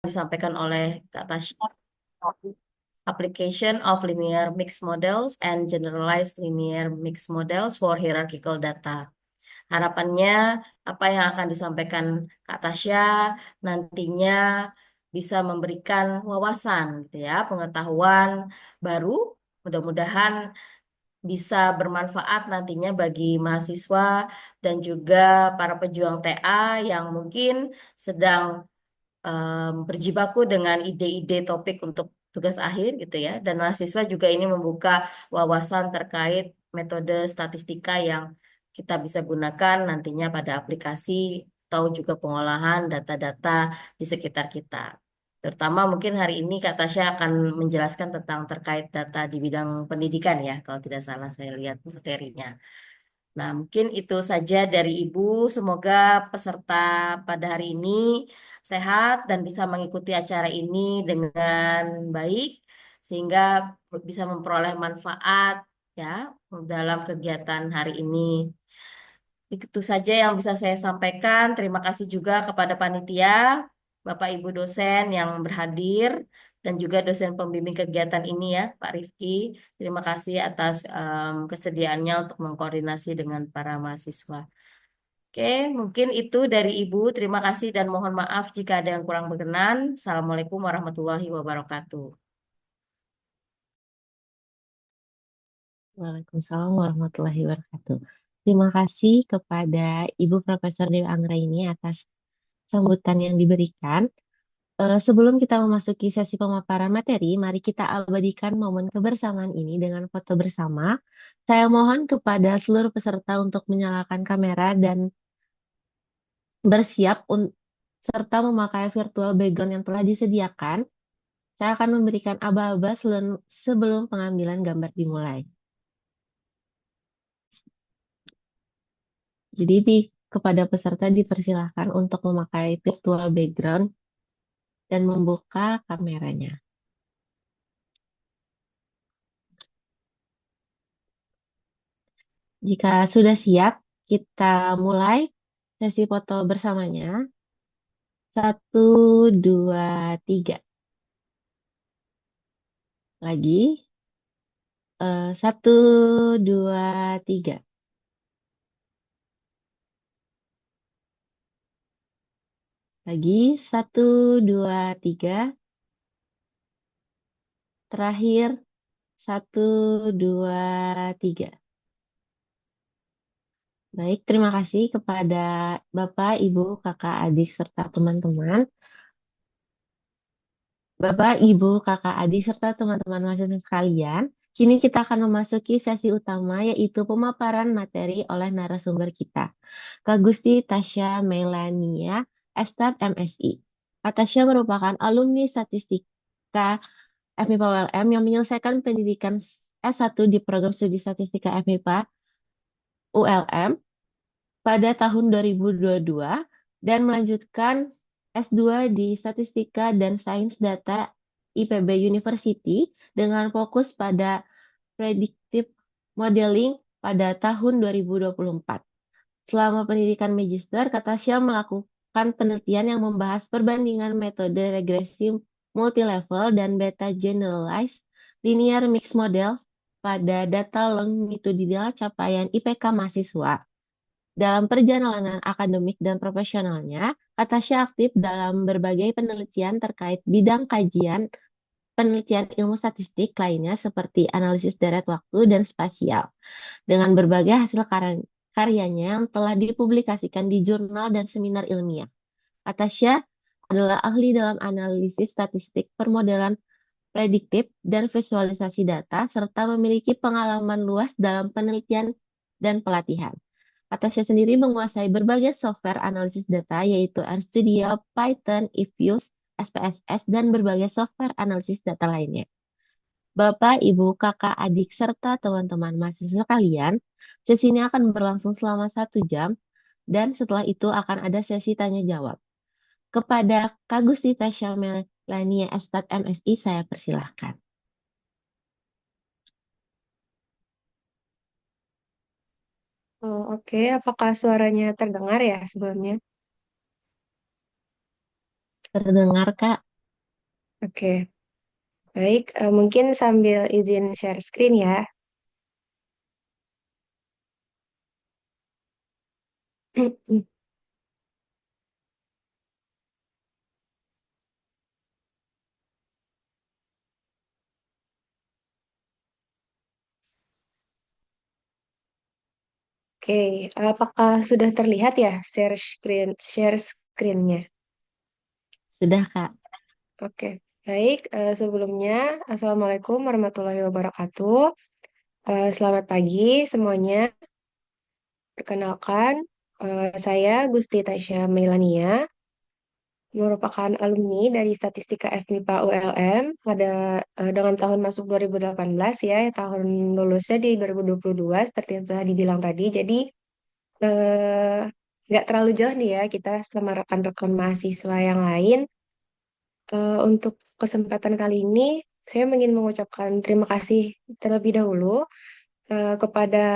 disampaikan oleh Kak Tasya, Application of Linear Mixed Models and Generalized Linear Mixed Models for Hierarchical Data. Harapannya apa yang akan disampaikan Kak Tasya nantinya bisa memberikan wawasan, gitu ya, pengetahuan baru, mudah-mudahan bisa bermanfaat nantinya bagi mahasiswa dan juga para pejuang TA yang mungkin sedang berjibaku dengan ide-ide topik untuk tugas akhir gitu ya. Dan mahasiswa juga ini membuka wawasan terkait metode statistika yang kita bisa gunakan nantinya pada aplikasi atau juga pengolahan data-data di sekitar kita. Terutama mungkin hari ini Kak Tasya akan menjelaskan tentang terkait data di bidang pendidikan ya, kalau tidak salah saya lihat materinya. Nah, mungkin itu saja dari Ibu. Semoga peserta pada hari ini sehat dan bisa mengikuti acara ini dengan baik, sehingga bisa memperoleh manfaat ya dalam kegiatan hari ini. Itu saja yang bisa saya sampaikan. Terima kasih juga kepada panitia, Bapak Ibu dosen yang berhadir, dan juga dosen pembimbing kegiatan ini ya, Pak Rifki. Terima kasih atas kesediaannya untuk mengkoordinasi dengan para mahasiswa. Oke, mungkin itu dari Ibu. Terima kasih dan mohon maaf jika ada yang kurang berkenan. Assalamualaikum warahmatullahi wabarakatuh. Waalaikumsalam warahmatullahi wabarakatuh. Terima kasih kepada Ibu Profesor Dewi Anggraini atas sambutan yang diberikan. Sebelum kita memasuki sesi pemaparan materi, mari kita abadikan momen kebersamaan ini dengan foto bersama. Saya mohon kepada seluruh peserta untuk menyalakan kamera dan bersiap serta memakai virtual background yang telah disediakan. Saya akan memberikan aba-aba sebelum pengambilan gambar dimulai. Jadi kepada peserta dipersilahkan untuk memakai virtual background dan membuka kameranya. Jika sudah siap, kita mulai sesi foto bersamanya. 1, 2, 3. Lagi. 1, 2, 3. Lagi. 1, 2, 3. Terakhir. 1, 2, 3. Baik, terima kasih kepada Bapak, Ibu, Kakak, Adik, serta teman-teman. Bapak, Ibu, Kakak, Adik, serta teman-teman mahasiswa sekalian, kini kita akan memasuki sesi utama yaitu pemaparan materi oleh narasumber kita, Kak Gusti Tasya Melania, Estat MSI. Kak Tasya merupakan alumni statistika FMIPA ULM yang menyelesaikan pendidikan S1 di program studi statistika FMIPA ULM pada tahun 2022 dan melanjutkan S2 di Statistika dan Sains Data IPB University dengan fokus pada Predictive Modeling pada tahun 2024. Selama pendidikan magister, Kak Tasya melakukan penelitian yang membahas perbandingan metode regresi multilevel dan beta generalized linear mixed model pada data longitudinal capaian IPK mahasiswa. Dalam perjalanan akademik dan profesionalnya, Natasha aktif dalam berbagai penelitian terkait bidang kajian penelitian ilmu statistik lainnya seperti analisis deret waktu dan spasial, dengan berbagai hasil karyanya yang telah dipublikasikan di jurnal dan seminar ilmiah. Natasha adalah ahli dalam analisis statistik permodelan prediktif dan visualisasi data, serta memiliki pengalaman luas dalam penelitian dan pelatihan. Atasnya sendiri menguasai berbagai software analisis data yaitu RStudio, Python, Ifuse, SPSS, dan berbagai software analisis data lainnya. Bapak, Ibu, Kakak, Adik, serta teman-teman mahasiswa sekalian, sesi ini akan berlangsung selama 1 jam dan setelah itu akan ada sesi tanya-jawab. Kepada Kak Gusti Tasya Melania Estat MSI, saya persilahkan. Oh, oke. Apakah suaranya terdengar ya sebelumnya? Terdengar, Kak? Oke, baik. Mungkin sambil izin share screen ya. Oke, apakah sudah terlihat ya share screen-nya? Sudah, Kak. Oke, baik. Sebelumnya, Assalamualaikum warahmatullahi wabarakatuh. Selamat pagi semuanya. Perkenalkan, saya Gusti Tasya Melania, merupakan alumni dari Statistika FMIPA ULM dengan tahun masuk 2018 ya, tahun lulusnya di 2022 seperti yang sudah dibilang tadi. Jadi eh, nggak terlalu jauh nih ya kita sama rekan-rekan mahasiswa yang lain. Untuk kesempatan kali ini, saya ingin mengucapkan terima kasih terlebih dahulu kepada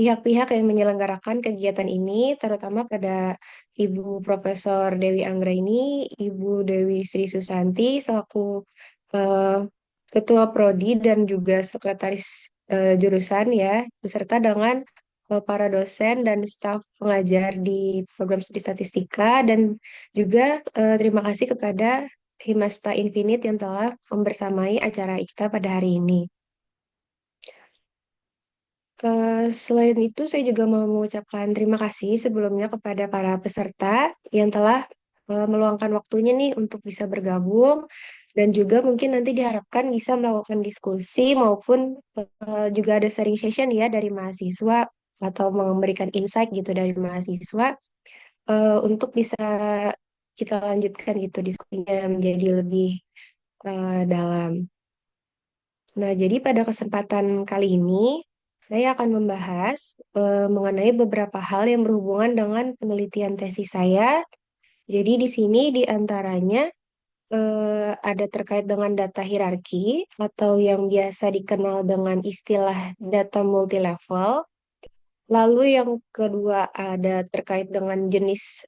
pihak-pihak yang menyelenggarakan kegiatan ini, terutama pada Ibu Profesor Dewi Anggraini, Ibu Dewi Sri Susanti selaku eh, Ketua Prodi dan juga Sekretaris jurusan ya, beserta dengan para dosen dan staf pengajar di program studi statistika dan juga terima kasih kepada Himasta Infinite yang telah membersamai acara kita pada hari ini. Selain itu, saya juga mau mengucapkan terima kasih sebelumnya kepada para peserta yang telah meluangkan waktunya nih untuk bisa bergabung dan juga mungkin nanti diharapkan bisa melakukan diskusi maupun juga ada sharing session ya dari mahasiswa atau memberikan insight gitu dari mahasiswa untuk bisa kita lanjutkan gitu diskusinya menjadi lebih dalam. Nah, jadi pada kesempatan kali ini, saya akan membahas mengenai beberapa hal yang berhubungan dengan penelitian tesis saya. Jadi di sini di antaranya ada terkait dengan data hierarki atau yang biasa dikenal dengan istilah data multilevel. Lalu yang kedua ada terkait dengan jenis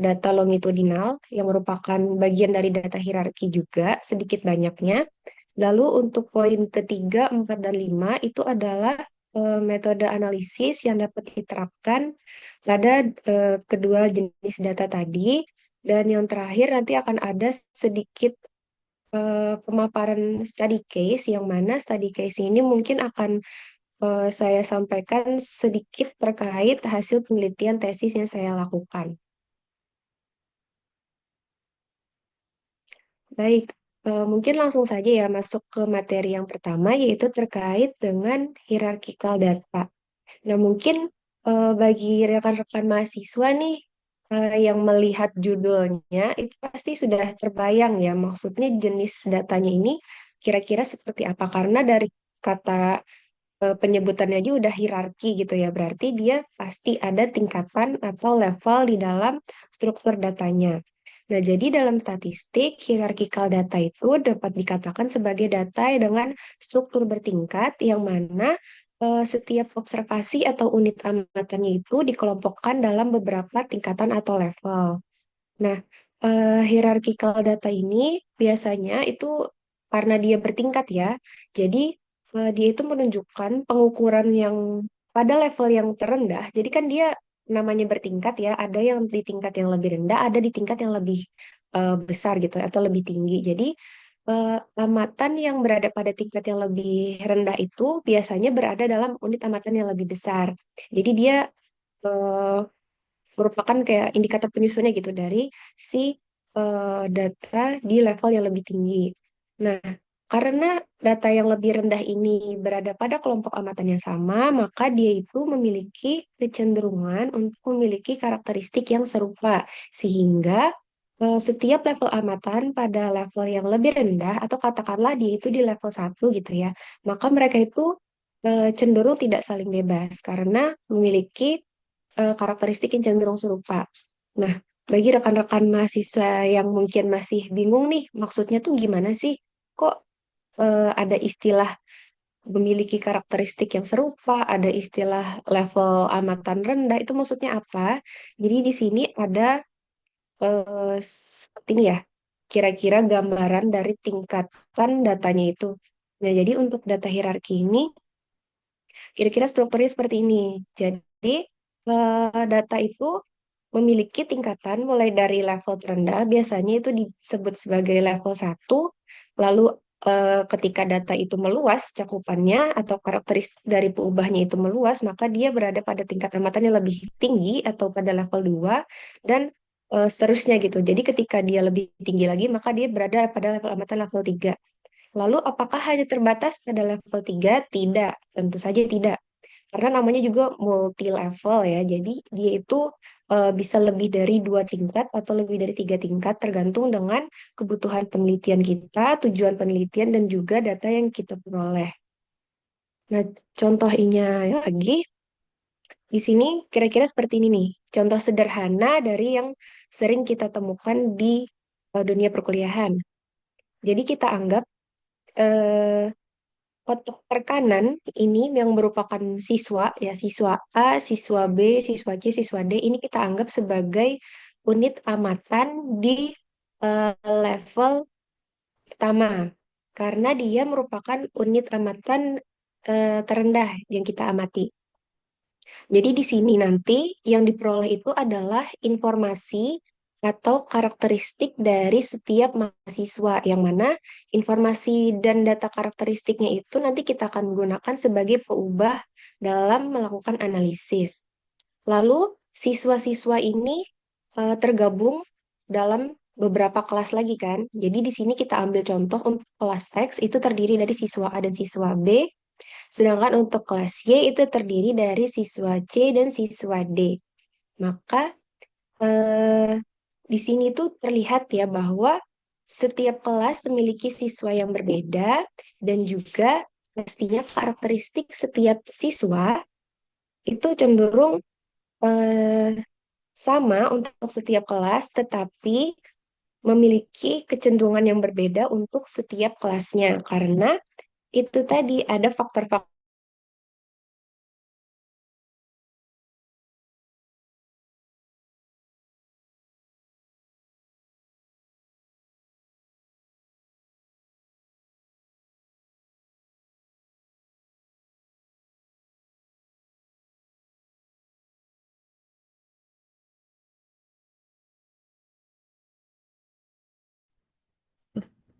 data longitudinal yang merupakan bagian dari data hierarki juga sedikit banyaknya. Lalu untuk poin ketiga, empat, dan lima itu adalah metode analisis yang dapat diterapkan pada kedua jenis data tadi. Dan yang terakhir nanti akan ada sedikit pemaparan study case, yang mana study case ini mungkin akan saya sampaikan sedikit terkait hasil penelitian tesis yang saya lakukan. Baik, mungkin langsung saja ya masuk ke materi yang pertama, yaitu terkait dengan hierarchical data. Nah, mungkin bagi rekan-rekan mahasiswa nih yang melihat judulnya, itu pasti sudah terbayang ya, maksudnya jenis datanya ini kira-kira seperti apa. Karena dari kata penyebutannya aja udah hierarki gitu ya, berarti dia pasti ada tingkatan atau level di dalam struktur datanya. Nah, jadi dalam statistik, hierarchical data itu dapat dikatakan sebagai data dengan struktur bertingkat yang mana setiap observasi atau unit amatannya itu dikelompokkan dalam beberapa tingkatan atau level. Nah, hierarchical data ini biasanya itu karena dia bertingkat ya, jadi dia itu menunjukkan pengukuran yang pada level yang terendah. Jadi kan dia namanya bertingkat ya, ada yang di tingkat yang lebih rendah, ada di tingkat yang lebih besar gitu atau lebih tinggi. Jadi amatan yang berada pada tingkat yang lebih rendah itu biasanya berada dalam unit amatan yang lebih besar. Jadi dia eh, merupakan kayak indikator penyusunnya gitu dari si data di level yang lebih tinggi. Nah, karena data yang lebih rendah ini berada pada kelompok amatan yang sama, maka dia itu memiliki kecenderungan untuk memiliki karakteristik yang serupa, sehingga setiap level amatan pada level yang lebih rendah, atau katakanlah dia itu di level satu gitu ya, maka mereka itu cenderung tidak saling bebas karena memiliki karakteristik yang cenderung serupa. Nah, bagi rekan-rekan mahasiswa yang mungkin masih bingung nih, maksudnya tuh gimana sih? Kok ada istilah memiliki karakteristik yang serupa, ada istilah level amatan rendah, itu maksudnya apa? Jadi di sini ada seperti ini ya. kira-kira gambaran dari tingkatan datanya itu. Nah, jadi untuk data hierarki ini, kira-kira strukturnya seperti ini. Jadi, data itu memiliki tingkatan mulai dari level terendah, biasanya itu disebut sebagai level 1, lalu ketika data itu meluas cakupannya atau karakteristik dari peubahnya itu meluas, maka dia berada pada tingkat amatan yang lebih tinggi atau pada level 2 dan seterusnya gitu. Jadi ketika dia lebih tinggi lagi, maka dia berada pada level amatan level 3. Lalu apakah hanya terbatas pada level 3? Tidak, tentu saja tidak. Karena namanya juga multi level ya. Jadi dia itu bisa lebih dari 2 tingkat atau lebih dari 3 tingkat tergantung dengan kebutuhan penelitian kita, tujuan penelitian dan juga data yang kita peroleh. Nah, contohnya lagi di sini kira-kira seperti ini nih. Contoh sederhana dari yang sering kita temukan di dunia perkuliahan. Jadi kita anggap eh, kotak perkanan ini yang merupakan siswa, ya siswa A, siswa B, siswa C, siswa D, ini kita anggap sebagai unit amatan di level pertama. Karena dia merupakan unit amatan terendah yang kita amati. Jadi di sini nanti yang diperoleh itu adalah informasi atau karakteristik dari setiap mahasiswa, yang mana informasi dan data karakteristiknya itu nanti kita akan gunakan sebagai peubah dalam melakukan analisis. Lalu siswa-siswa ini tergabung dalam beberapa kelas lagi kan. Jadi di sini kita ambil contoh untuk kelas X itu terdiri dari siswa A dan siswa B. Sedangkan untuk kelas Y itu terdiri dari siswa C dan siswa D. Maka eh, di sini tuh terlihat ya bahwa setiap kelas memiliki siswa yang berbeda dan juga pastinya karakteristik setiap siswa itu cenderung eh, sama untuk setiap kelas, tetapi memiliki kecenderungan yang berbeda untuk setiap kelasnya karena itu tadi ada faktor-faktor.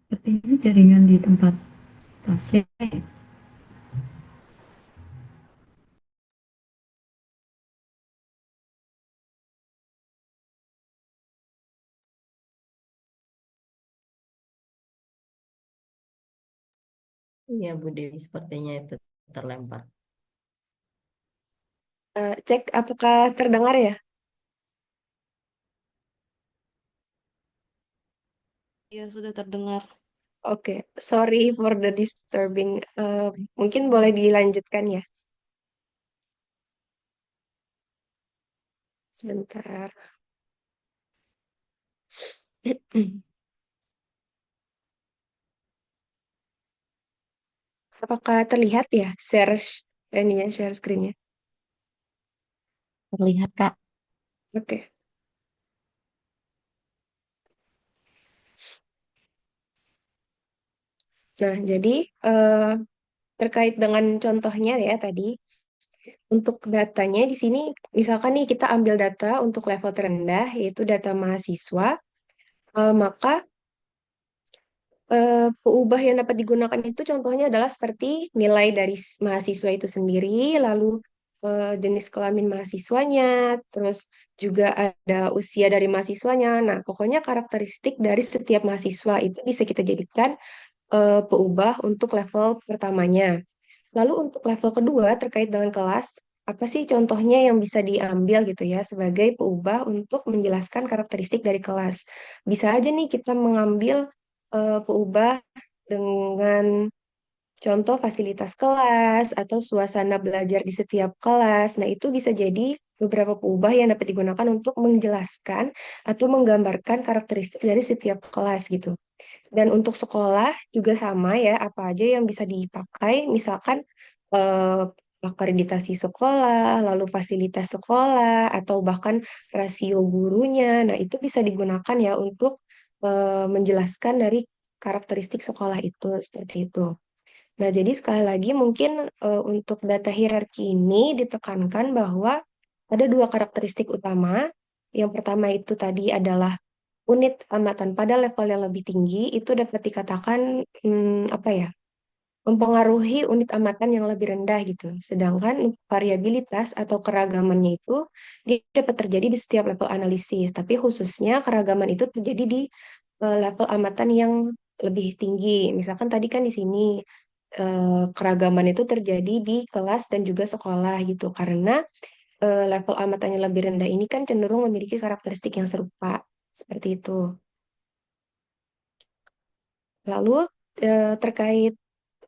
Sepertinya jaringan di tempat Tasya ya. Iya, Bu Dewi, sepertinya itu terlempar. Cek apakah terdengar ya? Ya, sudah terdengar. Oke, sorry for the disturbing. Mungkin boleh dilanjutkan ya, sebentar. Apakah terlihat ya share screen-nya? Terlihat, Kak. Oke. Nah, jadi eh, terkait dengan contohnya ya tadi, untuk datanya di sini, misalkan nih kita ambil data untuk level terendah, yaitu data mahasiswa, maka peubah yang dapat digunakan itu contohnya adalah seperti nilai dari mahasiswa itu sendiri, lalu jenis kelamin mahasiswanya, terus juga ada usia dari mahasiswanya. Nah, pokoknya karakteristik dari setiap mahasiswa itu bisa kita jadikan peubah untuk level pertamanya. Lalu untuk level kedua terkait dengan kelas, apa sih contohnya yang bisa diambil gitu ya sebagai peubah untuk menjelaskan karakteristik dari kelas? Bisa aja nih kita mengambil peubah dengan contoh fasilitas kelas atau suasana belajar di setiap kelas. Nah, itu bisa jadi beberapa peubah yang dapat digunakan untuk menjelaskan atau menggambarkan karakteristik dari setiap kelas gitu. Dan untuk sekolah juga sama ya, apa aja yang bisa dipakai, misalkan eh, akreditasi sekolah, lalu fasilitas sekolah, atau bahkan rasio gurunya. Nah, itu bisa digunakan ya untuk menjelaskan dari karakteristik sekolah itu seperti itu. Nah, jadi sekali lagi mungkin untuk data hierarki ini ditekankan bahwa ada dua karakteristik utama. Yang pertama itu tadi adalah unit amatan pada level yang lebih tinggi itu dapat dikatakan apa ya, mempengaruhi unit amatan yang lebih rendah gitu. Sedangkan variabilitas atau keragamannya itu dia dapat terjadi di setiap level analisis, tapi khususnya keragaman itu terjadi di level amatan yang lebih tinggi. Misalkan tadi kan di sini keragaman itu terjadi di kelas dan juga sekolah gitu, karena level amatan yang lebih rendah ini kan cenderung memiliki karakteristik yang serupa seperti itu. Lalu terkait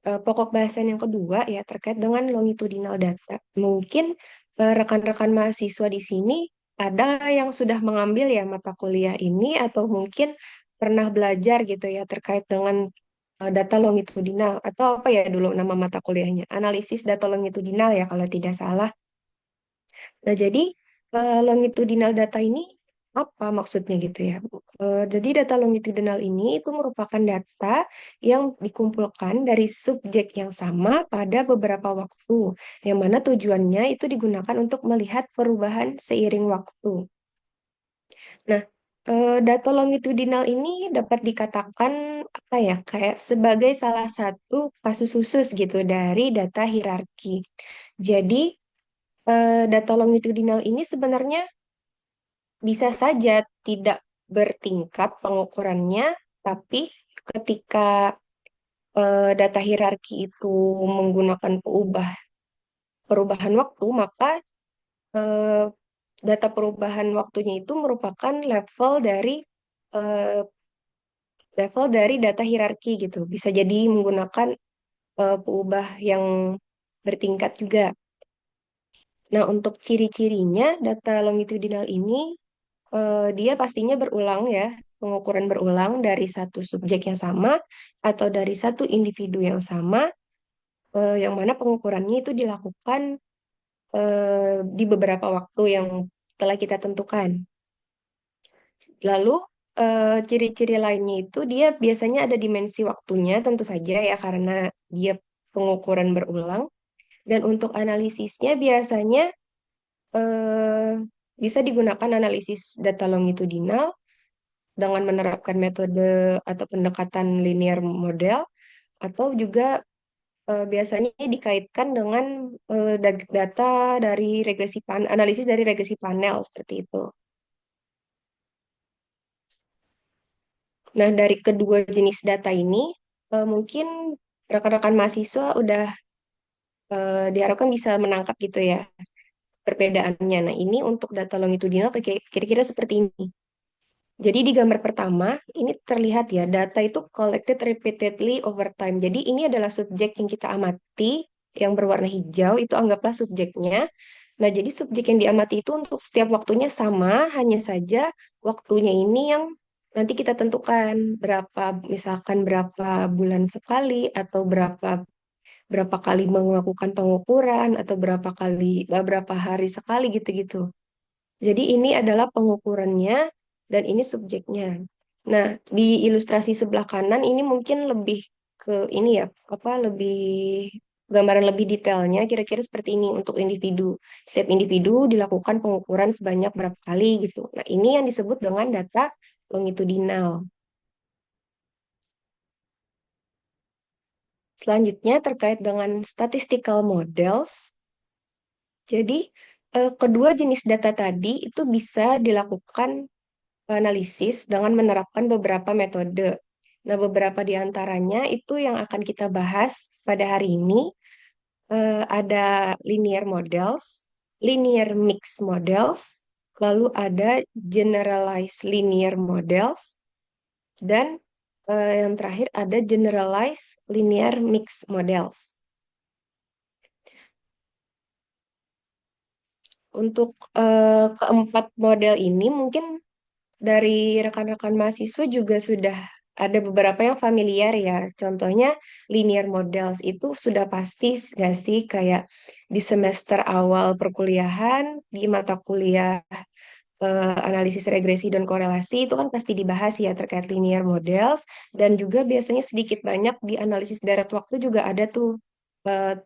pokok bahasan yang kedua ya terkait dengan longitudinal data. Mungkin rekan-rekan mahasiswa di sini ada yang sudah mengambil ya mata kuliah ini atau mungkin pernah belajar gitu ya terkait dengan data longitudinal atau apa ya dulu nama mata kuliahnya? Analisis data longitudinal ya kalau tidak salah. Nah, jadi longitudinal data ini apa maksudnya gitu ya? Jadi data longitudinal ini itu merupakan data yang dikumpulkan dari subjek yang sama pada beberapa waktu, yang mana tujuannya itu digunakan untuk melihat perubahan seiring waktu. Nah, data longitudinal ini dapat dikatakan apa ya, kayak sebagai salah satu kasus khusus gitu dari data hierarki. Jadi, data longitudinal ini sebenarnya bisa saja tidak bertingkat pengukurannya, tapi ketika data hierarki itu menggunakan perubahan waktu, maka eh, data perubahan waktunya itu merupakan eh, level dari data hierarki gitu. Bisa jadi menggunakan peubah yang bertingkat juga. Nah, untuk ciri-cirinya data longitudinal ini dia pastinya berulang ya, pengukuran berulang dari satu subjek yang sama atau dari satu individu yang sama, yang mana pengukurannya itu dilakukan di beberapa waktu yang telah kita tentukan. Lalu ciri-ciri lainnya itu dia biasanya ada dimensi waktunya tentu saja ya karena dia pengukuran berulang. Dan untuk analisisnya biasanya eh, bisa digunakan analisis data longitudinal dengan menerapkan metode atau pendekatan linear model atau juga biasanya dikaitkan dengan data dari analisis dari regresi panel seperti itu. Nah, dari kedua jenis data ini mungkin rekan-rekan mahasiswa udah diharapkan bisa menangkap gitu ya perbedaannya. Nah, ini untuk data longitudinal kira-kira seperti ini. Jadi di gambar pertama, ini terlihat ya, data itu collected repeatedly over time. Jadi ini adalah subjek yang kita amati, yang berwarna hijau, itu anggaplah subjeknya. Nah, jadi subjek yang diamati itu untuk setiap waktunya sama, hanya saja waktunya ini yang nanti kita tentukan berapa, misalkan berapa bulan sekali, atau berapa kali melakukan pengukuran, atau berapa hari sekali gitu-gitu. Jadi ini adalah pengukurannya dan ini subjeknya. Nah, di ilustrasi sebelah kanan ini mungkin lebih ke ini ya, apa lebih gambaran lebih detailnya kira-kira seperti ini untuk individu. Setiap individu dilakukan pengukuran sebanyak berapa kali gitu. Nah, ini yang disebut dengan data longitudinal. Selanjutnya terkait dengan statistical models. Jadi, kedua jenis data tadi itu bisa dilakukan analisis dengan menerapkan beberapa metode. Nah, beberapa di antaranya itu yang akan kita bahas pada hari ini. Ada linear models, linear mixed models, lalu ada generalized linear models, dan yang terakhir ada generalized linear mixed models. Untuk keempat model ini mungkin dari rekan-rekan mahasiswa juga sudah ada beberapa yang familiar ya. Contohnya linear models itu sudah pasti nggak sih kayak di semester awal perkuliahan, di mata kuliah analisis regresi dan korelasi itu kan pasti dibahas ya terkait linear models, dan juga biasanya sedikit banyak di analisis deret waktu juga ada tuh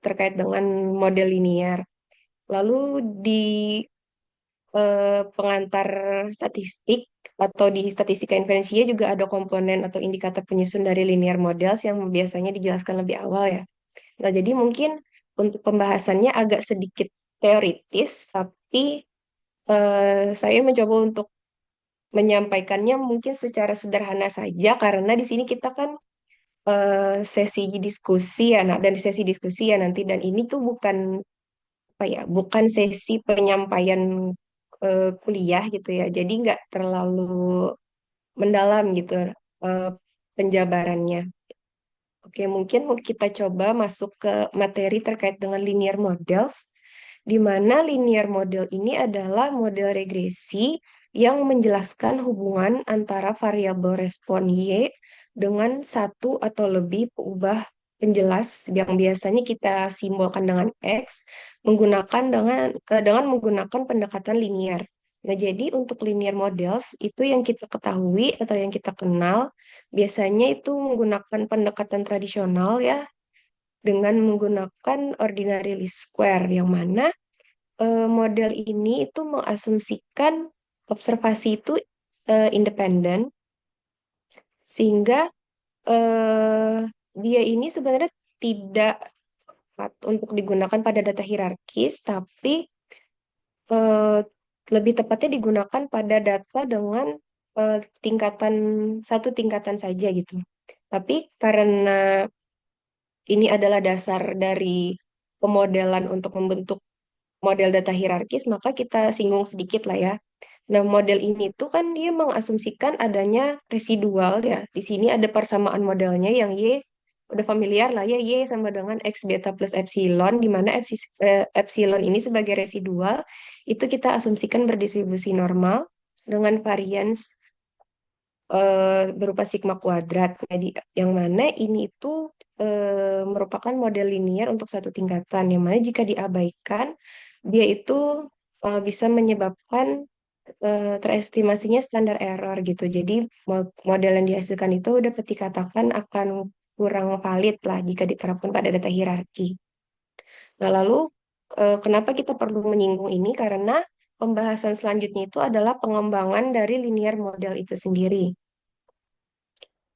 terkait dengan model linear. Lalu di pengantar statistik atau di statistika inferensia juga ada komponen atau indikator penyusun dari linear models yang biasanya dijelaskan lebih awal ya. Nah, jadi mungkin untuk pembahasannya agak sedikit teoritis, tapi saya mencoba untuk menyampaikannya mungkin secara sederhana saja karena di sini kita kan sesi diskusi ya, nah, dan sesi diskusi ya nanti, dan ini tuh bukan apa ya, bukan sesi penyampaian kuliah gitu ya, jadi nggak terlalu mendalam gitu eh, penjabarannya. Oke, mungkin kita coba masuk ke materi terkait dengan linear models, di mana linear model ini adalah model regresi yang menjelaskan hubungan antara variabel respon Y dengan satu atau lebih peubah penjelas yang biasanya kita simbolkan dengan X dengan menggunakan pendekatan linear. Nah, jadi untuk linear models itu yang kita ketahui atau yang kita kenal biasanya itu menggunakan pendekatan tradisional ya, dengan menggunakan ordinary least square, yang mana model ini itu mengasumsikan observasi itu independen, sehingga eh, dia ini sebenarnya tidak tepat untuk digunakan pada data hierarkis, tapi eh, lebih tepatnya digunakan pada data dengan tingkatan satu tingkatan saja gitu. Tapi karena ini adalah dasar dari pemodelan untuk membentuk model data hierarkis, maka kita singgung sedikit lah ya. Nah, model ini tuh kan dia mengasumsikan adanya residual ya. Di sini ada persamaan modelnya yang Y, udah familiar lah ya, Y sama dengan X beta plus epsilon, di mana epsilon ini sebagai residual, itu kita asumsikan berdistribusi normal dengan varians berupa sigma kuadrat. Jadi yang mana ini itu merupakan model linear untuk satu tingkatan, yang mana jika diabaikan, dia itu bisa menyebabkan terestimasinya standar error gitu. Jadi model yang dihasilkan itu dapat dikatakan akan kurang valid lah jika diterapkan pada data hierarki. Nah, lalu kenapa kita perlu menyinggung ini? Karena pembahasan selanjutnya itu adalah pengembangan dari linear model itu sendiri,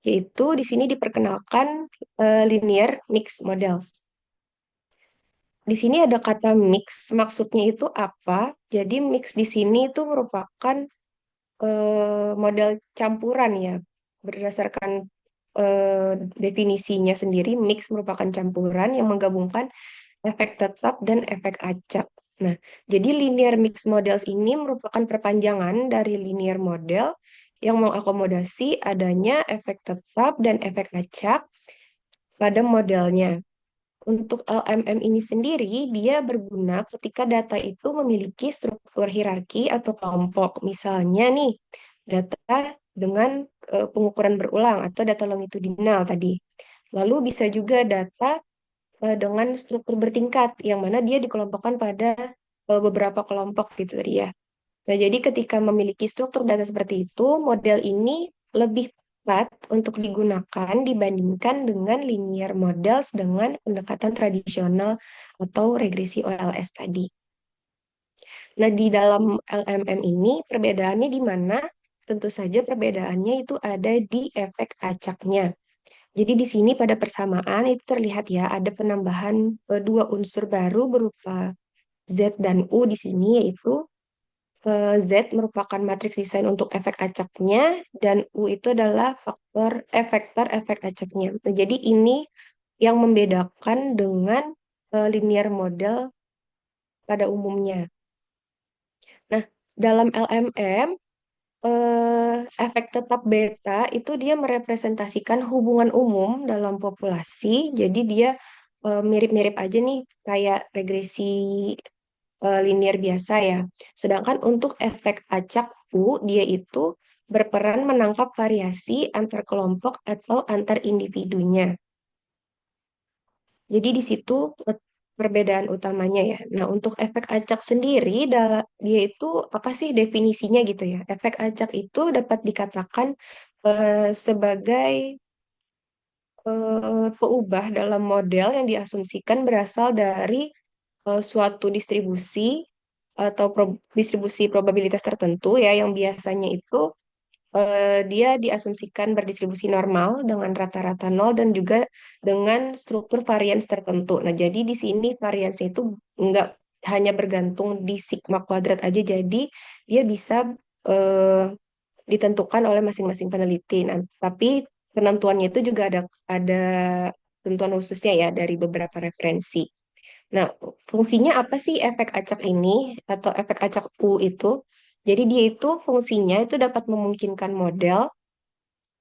yaitu di sini diperkenalkan linear mixed models. Di sini ada kata mix, maksudnya itu apa? Jadi mix di sini itu merupakan model campuran ya. Berdasarkan definisinya sendiri, mix merupakan campuran yang menggabungkan efek tetap dan efek acak. Nah, jadi linear mixed models ini merupakan perpanjangan dari linear model yang mengakomodasi adanya efek tetap dan efek acak pada modelnya. Untuk LMM ini sendiri, dia berguna ketika data itu memiliki struktur hierarki atau kelompok. Misalnya nih, data dengan pengukuran berulang atau data longitudinal tadi. Lalu bisa juga data dengan struktur bertingkat, yang mana dia dikelompokkan pada beberapa kelompok gitu tadi ya. Nah, jadi ketika memiliki struktur data seperti itu, model ini lebih tepat untuk digunakan dibandingkan dengan linear models dengan pendekatan tradisional atau regresi OLS tadi. Nah, di dalam LMM ini perbedaannya di mana? Tentu saja perbedaannya itu ada di efek acaknya. Jadi di sini pada persamaan itu terlihat ya ada penambahan dua unsur baru berupa Z dan U di sini, yaitu Z merupakan matriks desain untuk efek acaknya dan U itu adalah vektor efek acaknya. Nah, jadi ini yang membedakan dengan linear model pada umumnya. Nah, dalam LMM efek tetap beta itu dia merepresentasikan hubungan umum dalam populasi. Jadi dia mirip-mirip aja nih kayak regresi linear biasa ya. Sedangkan untuk efek acak U, dia itu berperan menangkap variasi antar kelompok atau antar individunya. Jadi di situ perbedaan utamanya ya. Nah, untuk efek acak sendiri, dia itu apa sih definisinya gitu ya? Efek acak itu dapat dikatakan sebagai peubah dalam model yang diasumsikan berasal dari suatu distribusi atau distribusi probabilitas tertentu ya, yang biasanya itu dia diasumsikan berdistribusi normal dengan rata-rata nol dan juga dengan struktur varians tertentu. Nah, jadi di sini variansnya itu nggak hanya bergantung di sigma kuadrat aja, jadi dia bisa eh, ditentukan oleh masing-masing peneliti. Nah, tapi penentuannya itu juga ada ketentuan khususnya ya dari beberapa referensi. Nah, fungsinya apa sih efek acak ini atau efek acak U itu? Jadi dia itu fungsinya itu dapat memungkinkan model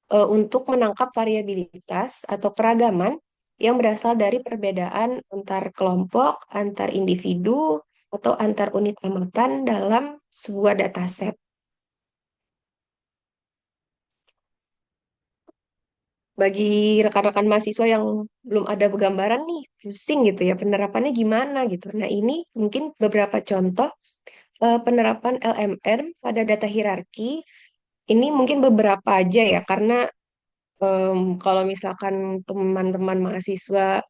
untuk menangkap variabilitas atau keragaman yang berasal dari perbedaan antar kelompok, antar individu, atau antar unit amatan dalam sebuah dataset. Bagi rekan-rekan mahasiswa yang belum ada gambaran nih, pusing gitu ya, penerapannya gimana gitu. Nah, ini mungkin beberapa contoh penerapan LMR pada data hierarki. Ini mungkin beberapa aja ya, karena kalau misalkan teman-teman mahasiswa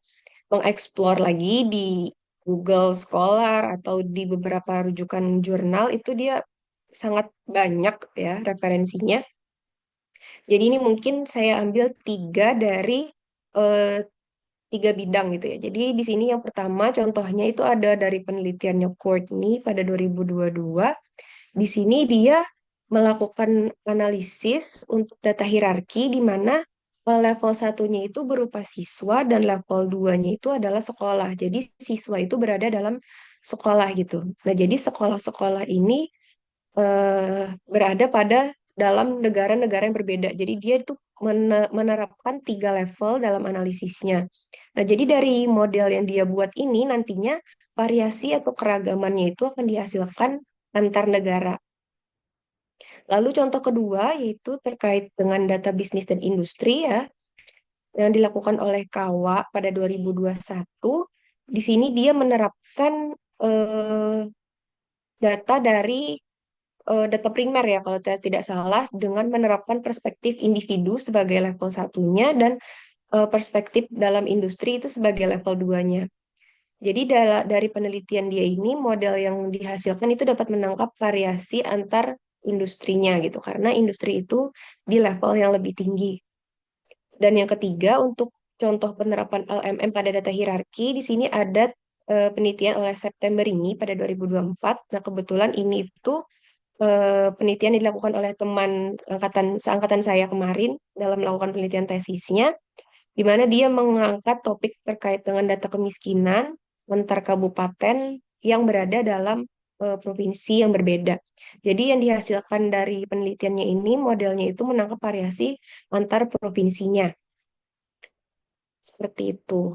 mengeksplor lagi di Google Scholar atau di beberapa rujukan jurnal, itu dia sangat banyak ya referensinya. Jadi ini mungkin saya ambil eh, tiga bidang gitu ya. Jadi di sini yang pertama contohnya itu ada dari penelitiannya Courtney pada 2022. Di sini dia melakukan analisis untuk data hierarki di mana level satunya itu berupa siswa dan level duanya itu adalah sekolah. Jadi siswa itu berada dalam sekolah gitu. Nah, jadi sekolah-sekolah ini berada pada dalam negara-negara yang berbeda. Jadi dia itu menerapkan tiga level dalam analisisnya. Nah, jadi dari model yang dia buat ini nantinya variasi atau keragamannya itu akan dihasilkan antar negara. Lalu contoh kedua yaitu terkait dengan data bisnis dan industri ya, yang dilakukan oleh Kawa pada 2021. Di sini dia menerapkan eh, data dari data primer ya kalau saya tidak salah dengan menerapkan perspektif individu sebagai level satunya dan perspektif dalam industri itu sebagai level duanya. Jadi dari penelitian dia ini model yang dihasilkan itu dapat menangkap variasi antar industrinya gitu karena industri itu di level yang lebih tinggi. Dan yang ketiga untuk contoh penerapan LMM pada data hierarki di sini ada penelitian oleh September ini pada 2024. Nah, kebetulan ini itu penelitian yang dilakukan oleh teman seangkatan saya kemarin dalam melakukan penelitian tesisnya, di mana dia mengangkat topik terkait dengan data kemiskinan antar kabupaten yang berada dalam provinsi yang berbeda. Jadi yang dihasilkan dari penelitiannya ini, modelnya itu menangkap variasi antar provinsinya. Seperti itu.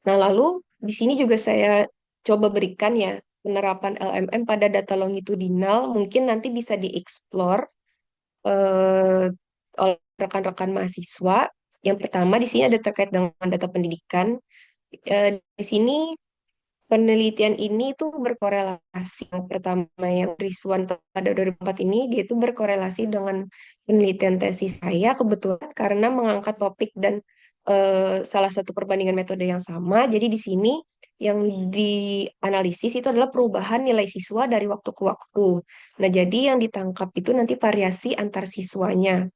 Nah, lalu di sini juga saya coba berikan ya penerapan LMM pada data longitudinal, mungkin nanti bisa dieksplor eh, oleh rekan-rekan mahasiswa. Yang pertama di sini ada terkait dengan data pendidikan. Di sini penelitian ini tuh berkorelasi. Yang pertama yang Rizwan pada 2004 ini dia itu berkorelasi dengan penelitian tesis saya kebetulan karena mengangkat topik dan salah satu perbandingan metode yang sama. Jadi di sini yang dianalisis itu adalah perubahan nilai siswa dari waktu ke waktu. Nah, jadi yang ditangkap itu nanti variasi antar siswanya.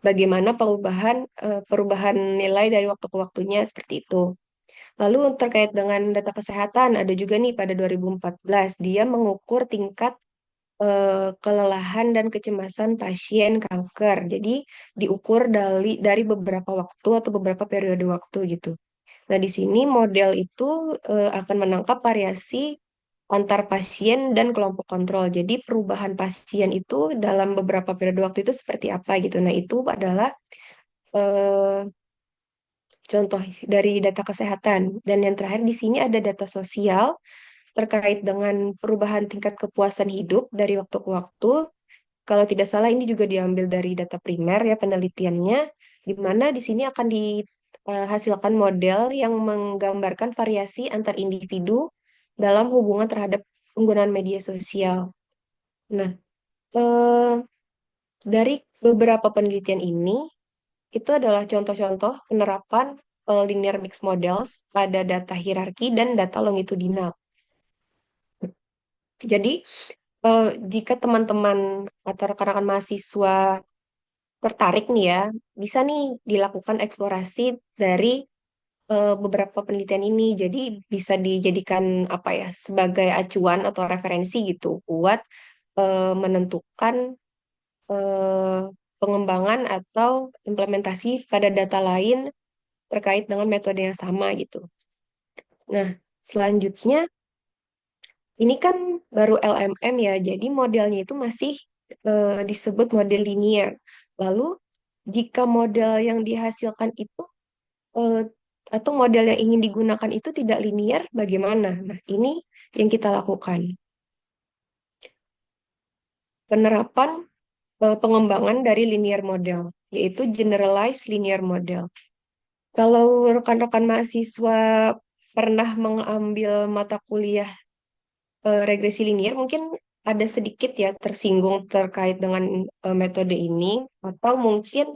Bagaimana perubahan nilai dari waktu ke waktunya seperti itu. Lalu terkait dengan data kesehatan, ada juga nih pada 2014, dia mengukur tingkat kelelahan dan kecemasan pasien kanker. Jadi diukur dari beberapa waktu atau beberapa periode waktu gitu. Nah, di sini model itu akan menangkap variasi antar pasien dan kelompok kontrol. Jadi perubahan pasien itu dalam beberapa periode waktu itu seperti apa gitu. Nah, itu adalah eh, contoh dari data kesehatan. Dan yang terakhir di sini ada data sosial terkait dengan perubahan tingkat kepuasan hidup dari waktu ke waktu. Kalau tidak salah ini juga diambil dari data primer ya penelitiannya, di mana di sini akan hasilkan model yang menggambarkan variasi antar individu dalam hubungan terhadap penggunaan media sosial. Nah, eh, dari beberapa penelitian ini, itu adalah contoh-contoh penerapan linear mixed models pada data hierarki dan data longitudinal. Jadi, jika teman-teman atau rekan-rekan mahasiswa tertarik nih ya, bisa nih dilakukan eksplorasi dari beberapa penelitian ini. Jadi bisa dijadikan apa ya sebagai acuan atau referensi gitu buat menentukan eh, pengembangan atau implementasi pada data lain terkait dengan metode yang sama gitu. Nah, selanjutnya ini kan baru LMM ya, jadi modelnya itu masih disebut model linear. Lalu jika model yang dihasilkan itu eh, atau model yang ingin digunakan itu tidak linear, bagaimana? Nah, ini yang kita lakukan. Penerapan pengembangan dari linear model, yaitu generalized linear model. Kalau rekan-rekan mahasiswa pernah mengambil mata kuliah regresi linear, mungkin ada sedikit ya tersinggung terkait dengan metode ini, atau mungkin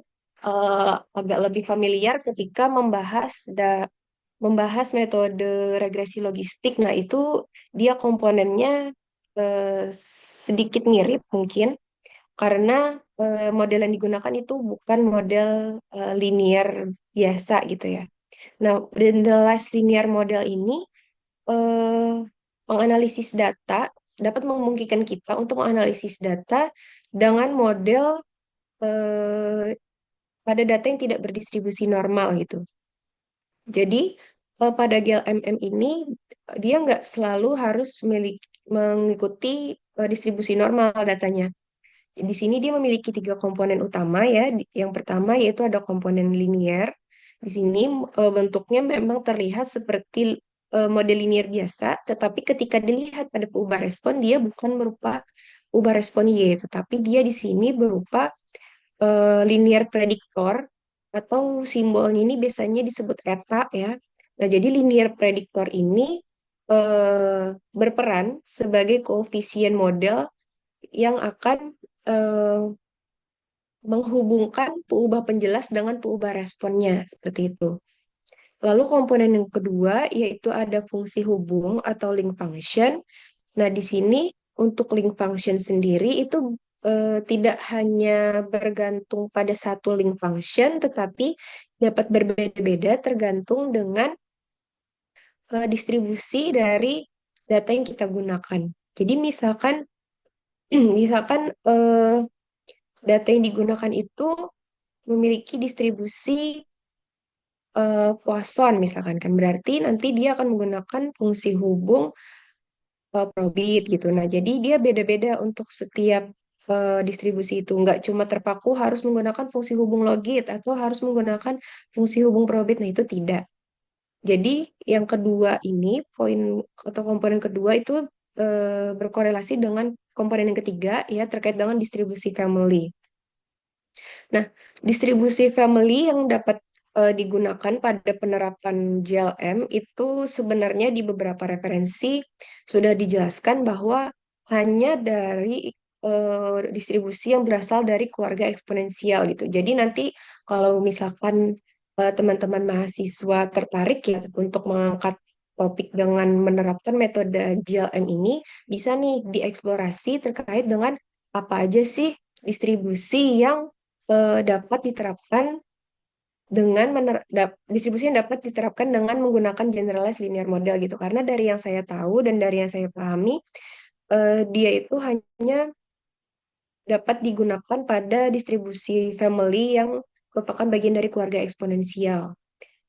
agak lebih familiar ketika membahas metode regresi logistik. Nah, itu dia komponennya sedikit mirip mungkin karena model yang digunakan itu bukan model linear biasa gitu ya. Nah, generalized linear model ini eh, menganalisis data dapat memungkinkan kita untuk menganalisis data dengan model eh, pada data yang tidak berdistribusi normal gitu. Jadi pada GLMM ini dia nggak selalu harus mengikuti distribusi normal datanya. Di sini dia memiliki tiga komponen utama ya. Yang pertama yaitu ada komponen linear. Di sini bentuknya memang terlihat seperti model linear biasa, tetapi ketika dilihat pada peubah respon dia bukan berupa ubah respon Y, tetapi dia di sini berupa linear predictor atau simbolnya ini biasanya disebut eta ya. Nah, jadi linear predictor ini berperan sebagai koefisien model yang akan eh, menghubungkan peubah penjelas dengan peubah responnya seperti itu. Lalu komponen yang kedua yaitu ada fungsi hubung atau link function. Nah, di sini untuk link function sendiri itu tidak hanya bergantung pada satu link function, tetapi dapat berbeda-beda tergantung dengan distribusi dari data yang kita gunakan. Jadi misalkan misalkan data yang digunakan itu memiliki distribusi Poisson misalkan kan berarti nanti dia akan menggunakan fungsi hubung probit gitu. Nah, jadi dia beda-beda untuk setiap distribusi itu. Nggak cuma terpaku harus menggunakan fungsi hubung logit atau harus menggunakan fungsi hubung probit. Nah, itu tidak. Jadi yang kedua ini, poin atau komponen kedua itu berkorelasi dengan komponen yang ketiga ya terkait dengan distribusi family. Nah, distribusi family yang dapat digunakan pada penerapan JLM itu sebenarnya di beberapa referensi sudah dijelaskan bahwa hanya dari distribusi yang berasal dari keluarga eksponensial gitu. Jadi nanti kalau misalkan teman-teman mahasiswa tertarik ya untuk mengangkat topik dengan menerapkan metode JLM ini, bisa nih dieksplorasi terkait dengan apa aja sih distribusi yang dapat diterapkan dengan distribusi yang dapat diterapkan dengan menggunakan generalized linear model gitu. Karena dari yang saya tahu dan dari yang saya pahami, dia itu hanya dapat digunakan pada distribusi family yang merupakan bagian dari keluarga eksponensial.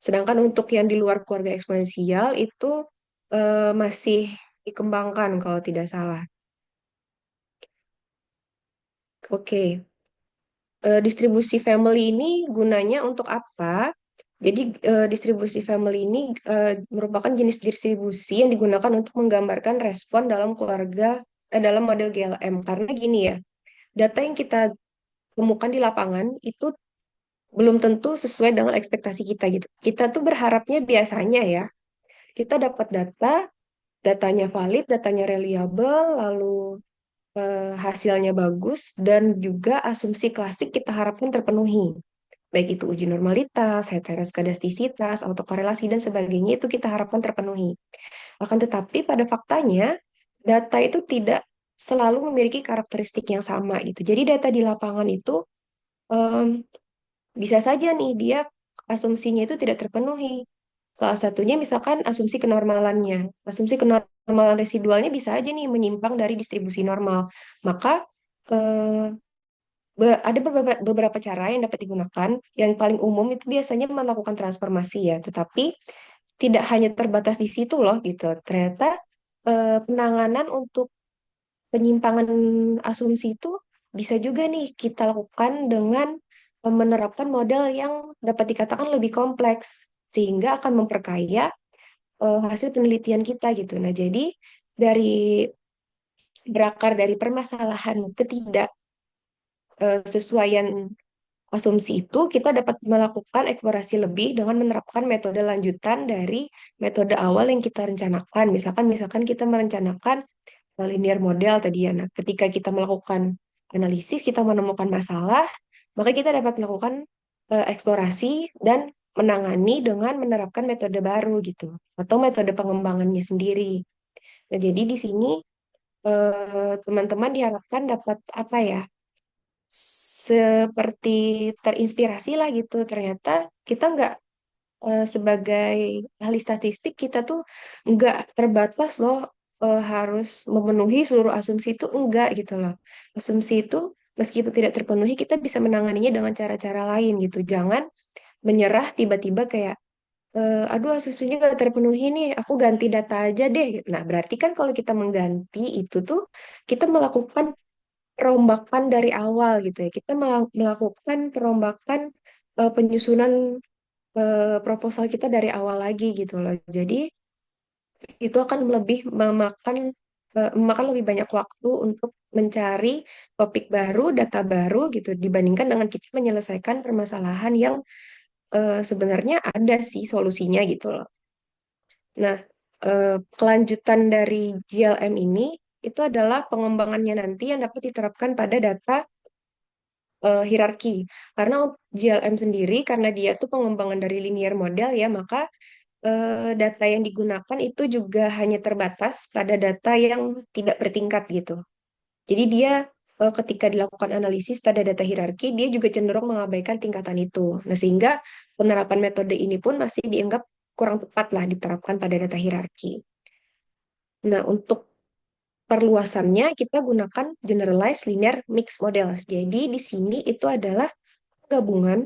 Sedangkan untuk yang di luar keluarga eksponensial itu masih dikembangkan kalau tidak salah. Oke. Distribusi family ini gunanya untuk apa? Jadi distribusi family ini merupakan jenis distribusi yang digunakan untuk menggambarkan respon dalam dalam model GLM. Karena gini ya, data yang kita temukan di lapangan itu belum tentu sesuai dengan ekspektasi kita gitu. Kita tuh berharapnya biasanya ya, kita dapat datanya valid, datanya reliable, lalu hasilnya bagus, dan juga asumsi klasik kita harapkan terpenuhi. Baik itu uji normalitas, heteroskedastisitas, autokorelasi, dan sebagainya itu kita harapkan terpenuhi. Akan tetapi pada faktanya, data itu tidak selalu memiliki karakteristik yang sama gitu. Jadi data di lapangan itu em, bisa saja nih dia asumsinya itu tidak terpenuhi. Salah satunya misalkan asumsi kenormalannya. Asumsi kenormalan residualnya bisa aja nih menyimpang dari distribusi normal. Maka eh, ada beberapa cara yang dapat digunakan. Yang paling umum itu biasanya melakukan transformasi ya, tetapi tidak hanya terbatas di situ loh gitu. Ternyata penanganan untuk penyimpangan asumsi itu bisa juga nih kita lakukan dengan menerapkan model yang dapat dikatakan lebih kompleks sehingga akan memperkaya hasil penelitian kita gitu. Nah, jadi dari berakar dari permasalahan ketidaksesuaian asumsi itu, kita dapat melakukan eksplorasi lebih dengan menerapkan metode lanjutan dari metode awal yang kita rencanakan. Misalkan kita merencanakan linear model tadi ya. Nah, ketika kita melakukan analisis, kita menemukan masalah, maka kita dapat melakukan eksplorasi dan menangani dengan menerapkan metode baru gitu, atau metode pengembangannya sendiri. Nah, jadi di sini teman-teman diharapkan dapat apa ya? Seperti terinspirasi lah gitu. Ternyata kita nggak sebagai ahli statistik kita tuh nggak terbatas loh harus memenuhi seluruh asumsi itu enggak gitu loh. Asumsi itu meskipun tidak terpenuhi kita bisa menanganinya dengan cara-cara lain gitu. Jangan menyerah tiba-tiba kayak aduh asumsinya nggak terpenuhi nih, aku ganti data aja deh. Nah, berarti kan kalau kita mengganti itu tuh kita melakukan perombakan dari awal gitu ya. Kita melakukan perombakan penyusunan proposal kita dari awal lagi gitu loh. Jadi itu akan lebih memakan lebih banyak waktu untuk mencari topik baru, data baru gitu dibandingkan dengan kita menyelesaikan permasalahan yang sebenarnya ada sih solusinya gitu loh. Nah, kelanjutan dari GLM ini itu adalah pengembangannya nanti yang dapat diterapkan pada data hierarki. Karena GLM sendiri, karena dia tuh pengembangan dari linear model ya, maka data yang digunakan itu juga hanya terbatas pada data yang tidak bertingkat gitu. Jadi dia ketika dilakukan analisis pada data hierarki, dia juga cenderung mengabaikan tingkatan itu. Nah, sehingga penerapan metode ini pun masih dianggap kurang tepat lah diterapkan pada data hierarki. Nah, untuk perluasannya kita gunakan generalized linear mixed models. Jadi di sini itu adalah gabungan.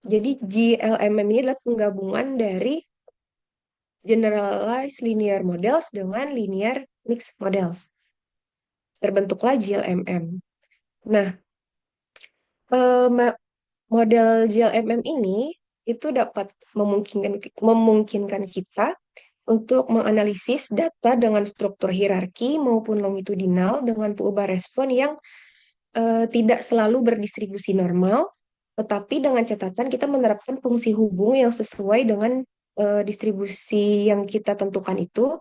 Jadi GLMM ini adalah penggabungan dari generalized linear models dengan linear mixed models. Terbentuklah GLMM. Nah, model GLMM ini itu dapat memungkinkan kita untuk menganalisis data dengan struktur hierarki maupun longitudinal dengan perubahan respon yang tidak selalu berdistribusi normal, tetapi dengan catatan kita menerapkan fungsi hubung yang sesuai dengan distribusi yang kita tentukan itu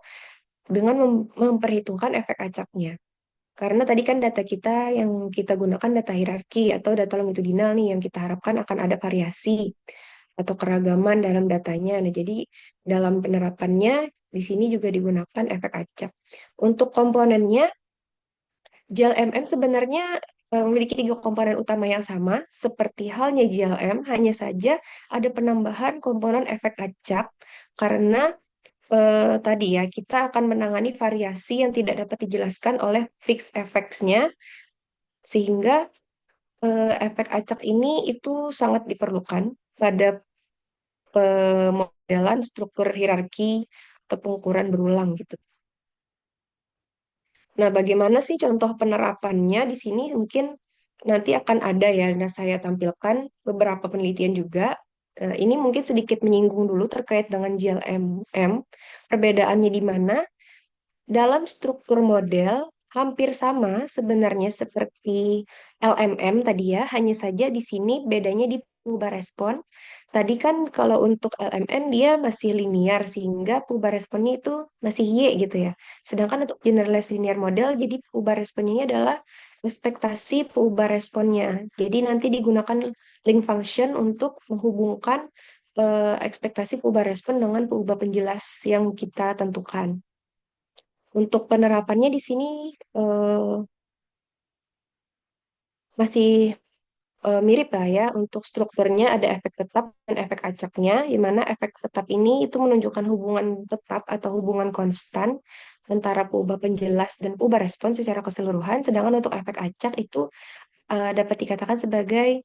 dengan memperhitungkan efek acaknya. Karena tadi kan data kita yang kita gunakan data hierarki atau data longitudinal nih yang kita harapkan akan ada variasi atau keragaman dalam datanya. Nah, jadi dalam penerapannya di sini juga digunakan efek acak. Untuk komponennya, GLMM sebenarnya memiliki tiga komponen utama yang sama, seperti halnya GLM, hanya saja ada penambahan komponen efek acak karena tadi ya, kita akan menangani variasi yang tidak dapat dijelaskan oleh fixed effects-nya, sehingga efek acak ini itu sangat diperlukan pada pemodelan struktur hierarki atau pengukuran berulang gitu. Nah, bagaimana sih contoh penerapannya di sini? Mungkin nanti akan ada ya, nah saya tampilkan beberapa penelitian juga. Ini mungkin sedikit menyinggung dulu terkait dengan GLMM. Perbedaannya di mana? Dalam struktur model hampir sama sebenarnya seperti LMM tadi ya, hanya saja di sini bedanya di perubahan respon. Tadi kan kalau untuk LMM dia masih linear sehingga perubahan responnya itu masih Y gitu ya. Sedangkan untuk generalized linear model jadi perubahan responnya ini adalah ekspektasi perubahan responnya. Jadi nanti digunakan link function untuk menghubungkan ekspektasi perubahan respon dengan perubahan penjelas yang kita tentukan. Untuk penerapannya di sini masih mirip lah ya. Untuk strukturnya ada efek tetap dan efek acaknya, di mana efek tetap ini itu menunjukkan hubungan tetap atau hubungan konstan antara perubahan penjelas dan perubahan respon secara keseluruhan, sedangkan untuk efek acak itu dapat dikatakan sebagai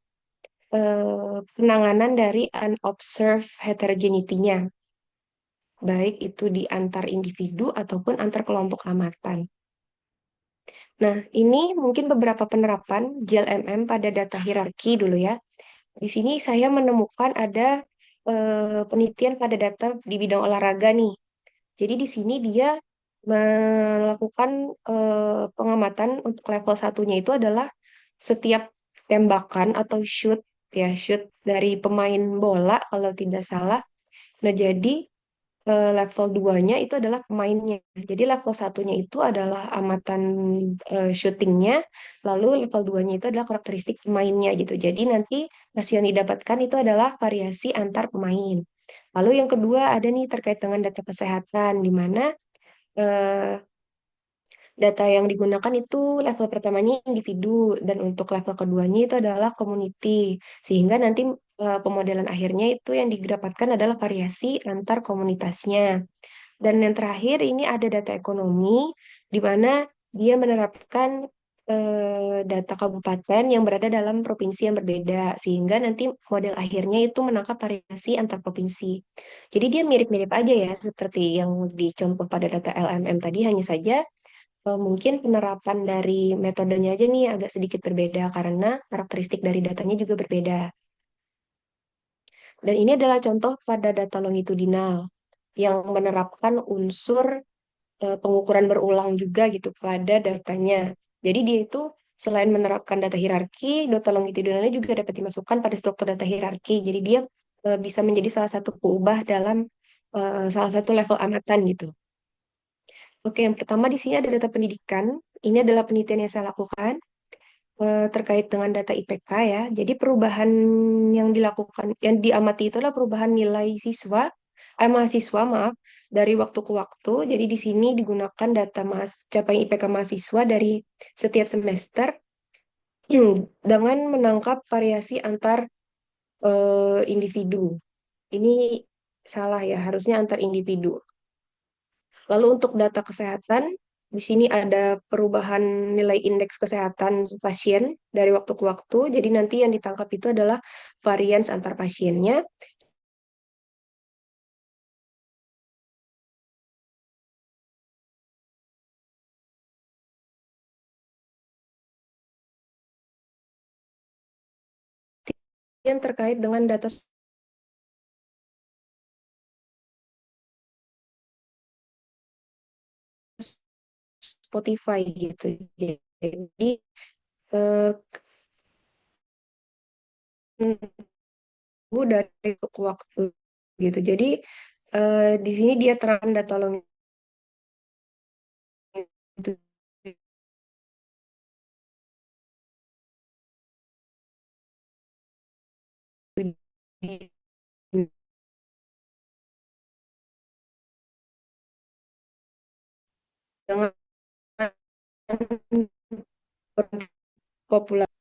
penanganan dari unobserved heterogeneity-nya, baik itu di antar individu ataupun antar kelompok amatan. Nah, ini mungkin beberapa penerapan GLMM pada data hierarki dulu ya. Di sini saya menemukan ada penelitian pada data di bidang olahraga nih. Jadi di sini dia melakukan pengamatan untuk level satunya itu adalah setiap tembakan atau shoot ya, shoot dari pemain bola kalau tidak salah. Nah, jadi level 2-nya itu adalah pemainnya. Jadi level satunya itu adalah amatan shootingnya, lalu level 2-nya itu adalah karakteristik pemainnya gitu. Jadi nanti hasil yang didapatkan itu adalah variasi antar pemain. Lalu yang kedua ada nih terkait dengan data kesehatan, di mana eh, data yang digunakan itu level pertamanya individu dan untuk level keduanya itu adalah community. Sehingga nanti pemodelan akhirnya itu yang didapatkan adalah variasi antar komunitasnya. Dan yang terakhir ini ada data ekonomi di mana dia menerapkan data kabupaten yang berada dalam provinsi yang berbeda sehingga nanti model akhirnya itu menangkap variasi antar provinsi. Jadi dia mirip-mirip aja ya seperti yang dicontoh pada data LMM tadi, hanya saja mungkin penerapan dari metodenya aja nih agak sedikit berbeda karena karakteristik dari datanya juga berbeda. Dan ini adalah contoh pada data longitudinal yang menerapkan unsur pengukuran berulang juga gitu pada datanya. Jadi dia itu selain menerapkan data hierarki, data longitudinalnya juga dapat dimasukkan pada struktur data hierarki. Jadi dia bisa menjadi salah satu peubah dalam salah satu level amatan gitu. Oke, yang pertama di sini ada data pendidikan. Ini adalah penelitian yang saya lakukan terkait dengan data IPK ya. Jadi perubahan yang dilakukan, yang diamati itu adalah perubahan nilai mahasiswa maaf, dari waktu ke waktu. Jadi di sini digunakan data capaian IPK mahasiswa dari setiap semester dengan menangkap variasi antar individu. Ini salah ya, harusnya antar individu. Lalu untuk data kesehatan, di sini ada perubahan nilai indeks kesehatan pasien dari waktu ke waktu. Jadi nanti yang ditangkap itu adalah varians antar pasiennya. Yang terkait dengan data Spotify gitu. Jadi eh, dari ke waktu gitu. Jadi di sini dia terang data longitudinal dengan populasi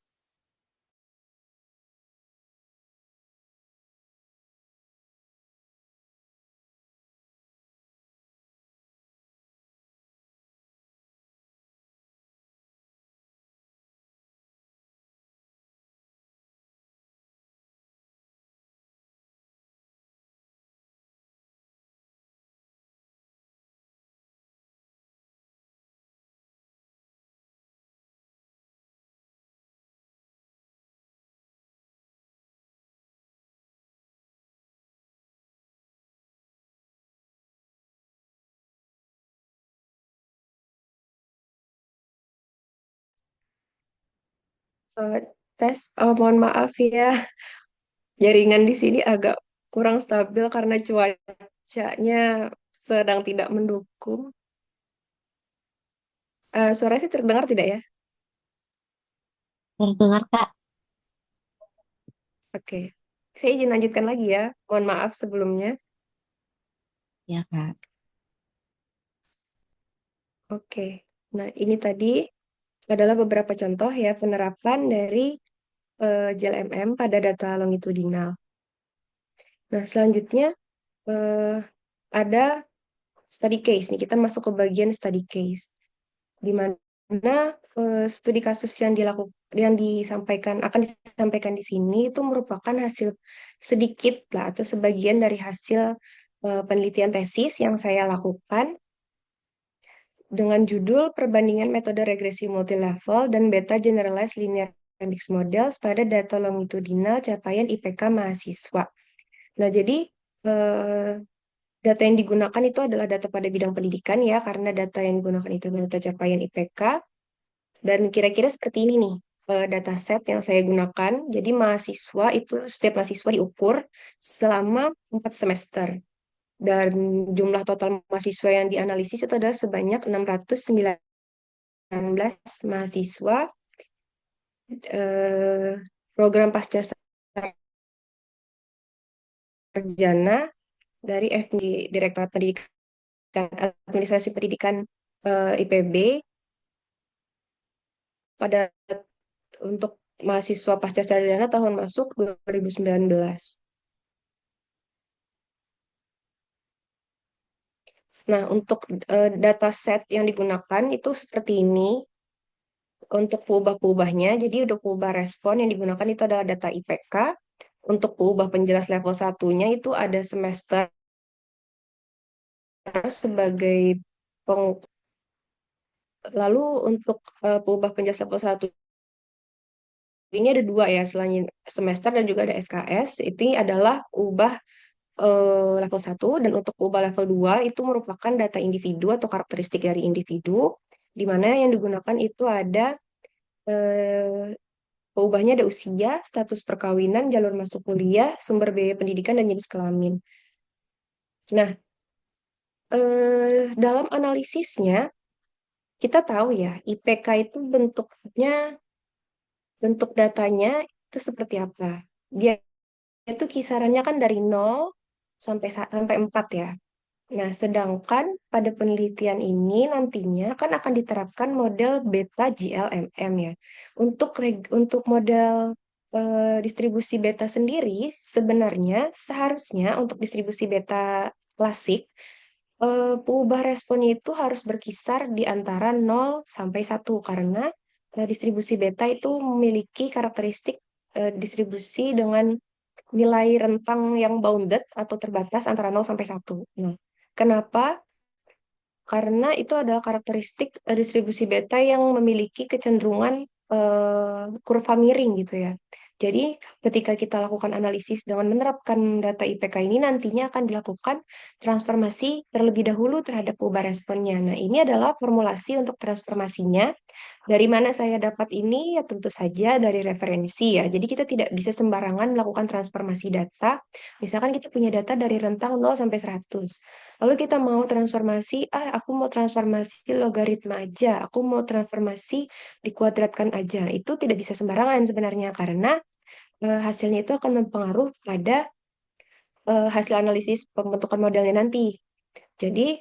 Eh, tes, mohon maaf ya, jaringan di sini agak kurang stabil karena cuacanya sedang tidak mendukung. Suara sih terdengar tidak ya? Terdengar, Kak? Oke. Saya izin lanjutkan lagi ya. Mohon maaf sebelumnya. Ya, Kak. Oke. Nah, ini tadi adalah beberapa contoh ya penerapan dari JLMM pada data longitudinal. Nah, selanjutnya eh, ada study case nih. Kita masuk ke bagian study case, di mana studi kasus yang disampaikan akan disampaikan di sini itu merupakan hasil sedikit lah atau sebagian dari hasil penelitian tesis yang saya lakukan dengan judul Perbandingan Metode Regresi Multilevel dan Beta Generalized Linear Mixed Models pada data longitudinal capaian IPK mahasiswa. Nah, jadi eh, data yang digunakan itu adalah data pada bidang pendidikan ya, karena data yang digunakan itu adalah data capaian IPK. Dan kira-kira seperti ini nih dataset yang saya gunakan. Jadi mahasiswa itu setiap mahasiswa diukur selama 4 semester. Dan jumlah total mahasiswa yang dianalisis itu adalah sebanyak 619 mahasiswa eh, program pasca sarjana dari FD, Direktorat Pendidikan Administrasi Pendidikan IPB pada untuk mahasiswa pasca sarjana tahun masuk 2019. Nah, untuk dataset yang digunakan itu seperti ini untuk peubah-peubahnya. Jadi untuk peubah respon yang digunakan itu adalah data IPK. Untuk peubah penjelas level satunya itu ada semester sebagai peng... Lalu untuk peubah penjelas level satu ini ada dua ya, selain semester dan juga ada SKS. Itu adalah ubah level satu dan untuk ubah level 2 itu merupakan data individu atau karakteristik dari individu, di mana yang digunakan itu ada eh, peubahnya ada usia, status perkawinan, jalur masuk kuliah, sumber biaya pendidikan, dan jenis kelamin. Nah, dalam analisisnya, kita tahu ya, IPK itu bentuk datanya itu seperti apa. Dia itu kisarannya kan dari 0 sampai 4 ya. Nah, sedangkan pada penelitian ini nantinya kan akan diterapkan model beta GLMM ya. Untuk model distribusi beta sendiri sebenarnya seharusnya untuk distribusi beta klasik peubah responnya itu harus berkisar di antara 0 sampai 1 karena distribusi beta itu memiliki karakteristik distribusi dengan nilai rentang yang bounded atau terbatas antara 0 sampai 1. Nah, kenapa? Karena itu adalah karakteristik distribusi beta yang memiliki kecenderungan kurva miring gitu ya. Jadi ketika kita lakukan analisis dengan menerapkan data IPK ini nantinya akan dilakukan transformasi terlebih dahulu terhadap perubahan responnya. Nah, ini adalah formulasi untuk transformasinya. Dari mana saya dapat ini? Ya tentu saja dari referensi ya. Jadi kita tidak bisa sembarangan melakukan transformasi data. Misalkan kita punya data dari rentang 0 sampai 100. Lalu kita mau transformasi, aku mau transformasi logaritma aja, aku mau transformasi dikuadratkan aja. Itu tidak bisa sembarangan sebenarnya karena hasilnya itu akan mempengaruhi pada hasil analisis pembentukan modelnya nanti. Jadi,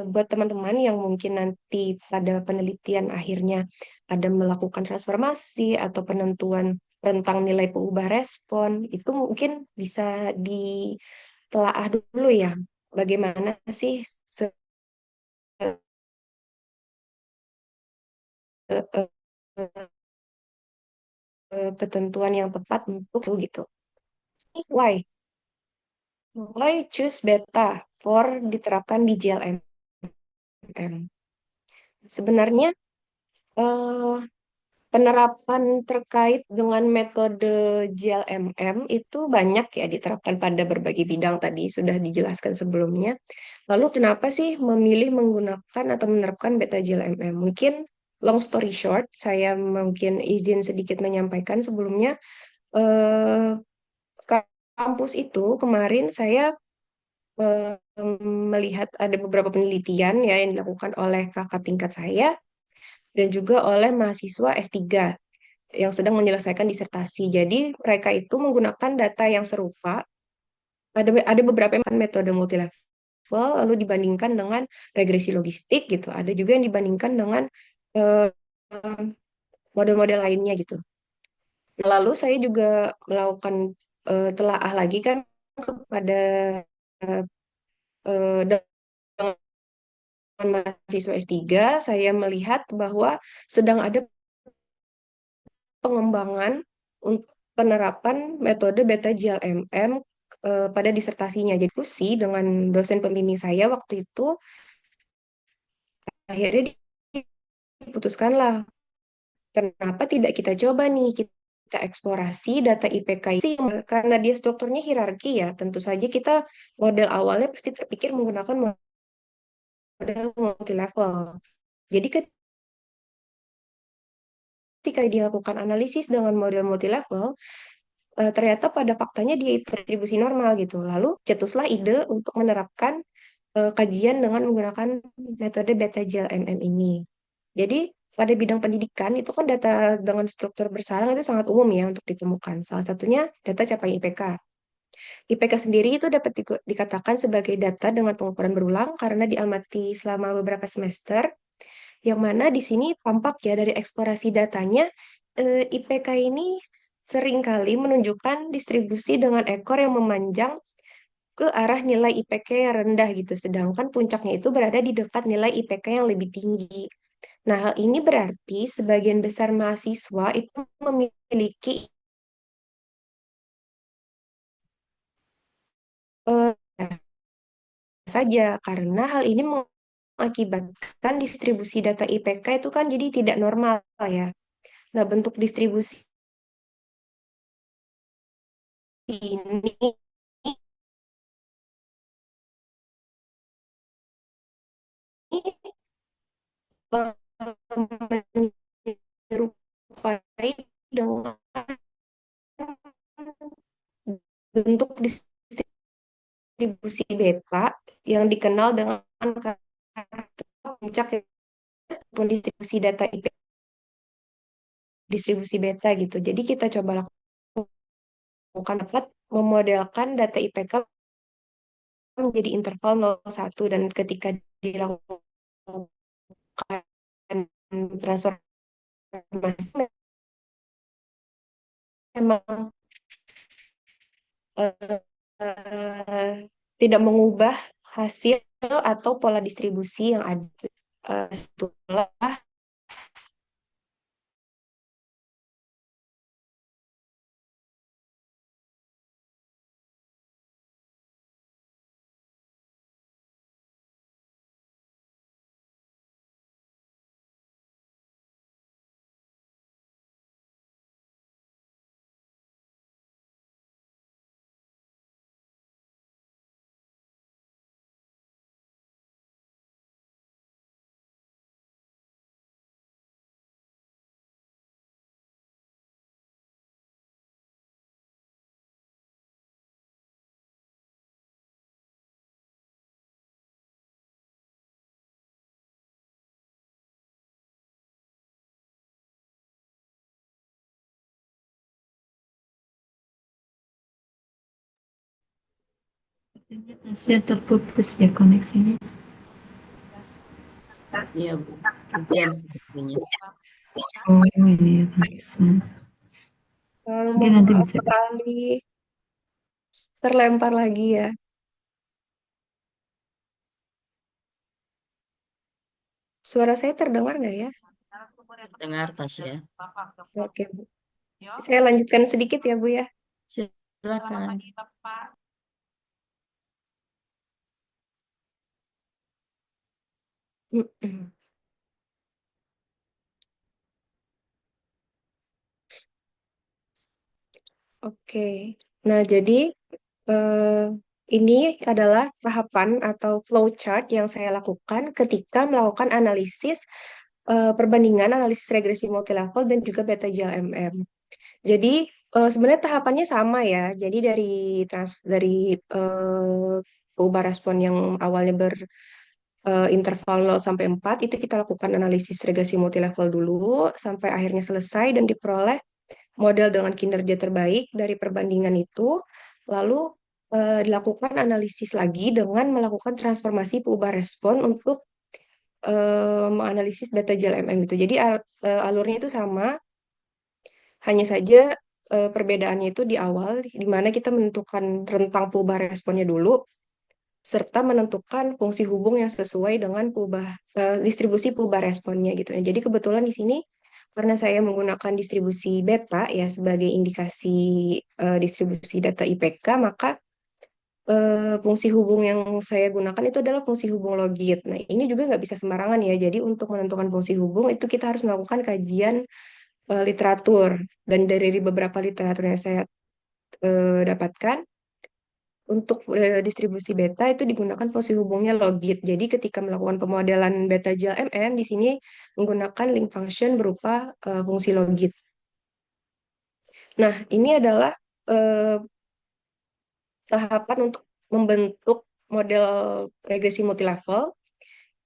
buat teman-teman yang mungkin nanti pada penelitian akhirnya ada melakukan transformasi atau penentuan rentang nilai peubah respon, itu mungkin bisa ditelaah dulu ya, bagaimana sih eh, eh, ketentuan yang tepat untuk itu gitu. Why? Why choose beta for diterapkan di JLMM? Sebenarnya eh, penerapan terkait dengan metode JLMM itu banyak ya diterapkan pada berbagai bidang tadi sudah dijelaskan sebelumnya. Lalu kenapa sih memilih menggunakan atau menerapkan beta JLMM? Mungkin long story short, saya mungkin izin sedikit menyampaikan sebelumnya, eh, kampus itu kemarin saya eh, melihat ada beberapa penelitian ya yang dilakukan oleh kakak tingkat saya dan juga oleh mahasiswa S3 yang sedang menyelesaikan disertasi. Jadi mereka itu menggunakan data yang serupa. Ada beberapa metode multilevel lalu dibandingkan dengan regresi logistik gitu. Ada juga yang dibandingkan dengan eh, model-model lainnya gitu. Lalu saya juga melakukan telaah lagi kan kepada eh, dengan mahasiswa S3, saya melihat bahwa sedang ada pengembangan untuk penerapan metode beta GLMM pada disertasinya. Jadi diskusi dengan dosen pembimbing saya waktu itu, akhirnya diputuskanlah, kenapa tidak kita coba nih, kita eksplorasi data IPK ini, karena dia strukturnya hierarki ya, tentu saja kita model awalnya pasti terpikir menggunakan model multi-level. Jadi ketika dilakukan analisis dengan model multi-level, ternyata pada faktanya dia itu distribusi normal gitu. Lalu cetuslah ide untuk menerapkan kajian dengan menggunakan metode beta GLMM ini. Jadi pada bidang pendidikan itu kan data dengan struktur bersarang itu sangat umum ya untuk ditemukan. Salah satunya data capaian IPK. IPK sendiri itu dapat dikatakan sebagai data dengan pengukuran berulang karena diamati selama beberapa semester, yang mana di sini tampak ya dari eksplorasi datanya, IPK ini seringkali menunjukkan distribusi dengan ekor yang memanjang ke arah nilai IPK yang rendah gitu, sedangkan puncaknya itu berada di dekat nilai IPK yang lebih tinggi. Nah, hal ini berarti sebagian besar mahasiswa itu memiliki eh, saja, karena hal ini mengakibatkan distribusi data IPK itu kan jadi tidak normal ya. Nah, bentuk distribusi ini menyerupai dengan bentuk distribusi beta yang dikenal dengan karakter puncak ataupun distribusi data IP distribusi beta gitu. Jadi kita coba lakukan dapat memodelkan data IPK menjadi interval 0,1 dan ketika dilakukan transformasi memang eh, eh, tidak mengubah hasil atau pola distribusi yang ada. Setelah Sepertinya Tasya terputus ya koneksinya. Iya, Bu. Hujan sepertinya. Oh ini ya pantesan. Mungkin mohon nanti maaf bisa. sekali terlempar lagi ya. Suara saya terdengar nggak ya? Dengar, Tasya. Oke, Bu. Saya lanjutkan sedikit ya, Bu ya. Silakan. Mm-mm. Oke. Nah, jadi eh, ini adalah tahapan atau flowchart yang saya lakukan ketika melakukan analisis perbandingan analisis regresi multilevel dan juga beta JLMM. Jadi sebenarnya tahapannya sama ya. Jadi dari peubah respon yang awalnya interval 0 sampai 4 itu kita lakukan analisis regresi multilevel dulu sampai akhirnya selesai dan diperoleh model dengan kinerja terbaik dari perbandingan itu. Lalu dilakukan analisis lagi dengan melakukan transformasi peubah respon untuk menganalisis beta JLMM itu. Jadi alurnya itu sama, hanya saja perbedaannya itu di awal, di mana kita menentukan rentang peubah responnya dulu, serta menentukan fungsi hubung yang sesuai dengan distribusi peubah responnya gitu. Nah, jadi kebetulan di sini karena saya menggunakan distribusi beta ya sebagai indikasi distribusi data IPK, maka fungsi hubung yang saya gunakan itu adalah fungsi hubung logit. Nah, ini juga nggak bisa sembarangan ya. Jadi untuk menentukan fungsi hubung itu kita harus melakukan kajian literatur. Dan dari beberapa literatur yang saya dapatkan, untuk distribusi beta itu digunakan fungsi hubungnya logit. Jadi ketika melakukan pemodelan beta JLMM di sini menggunakan link function berupa fungsi logit. Nah, ini adalah eh, tahapan untuk membentuk model regresi multilevel,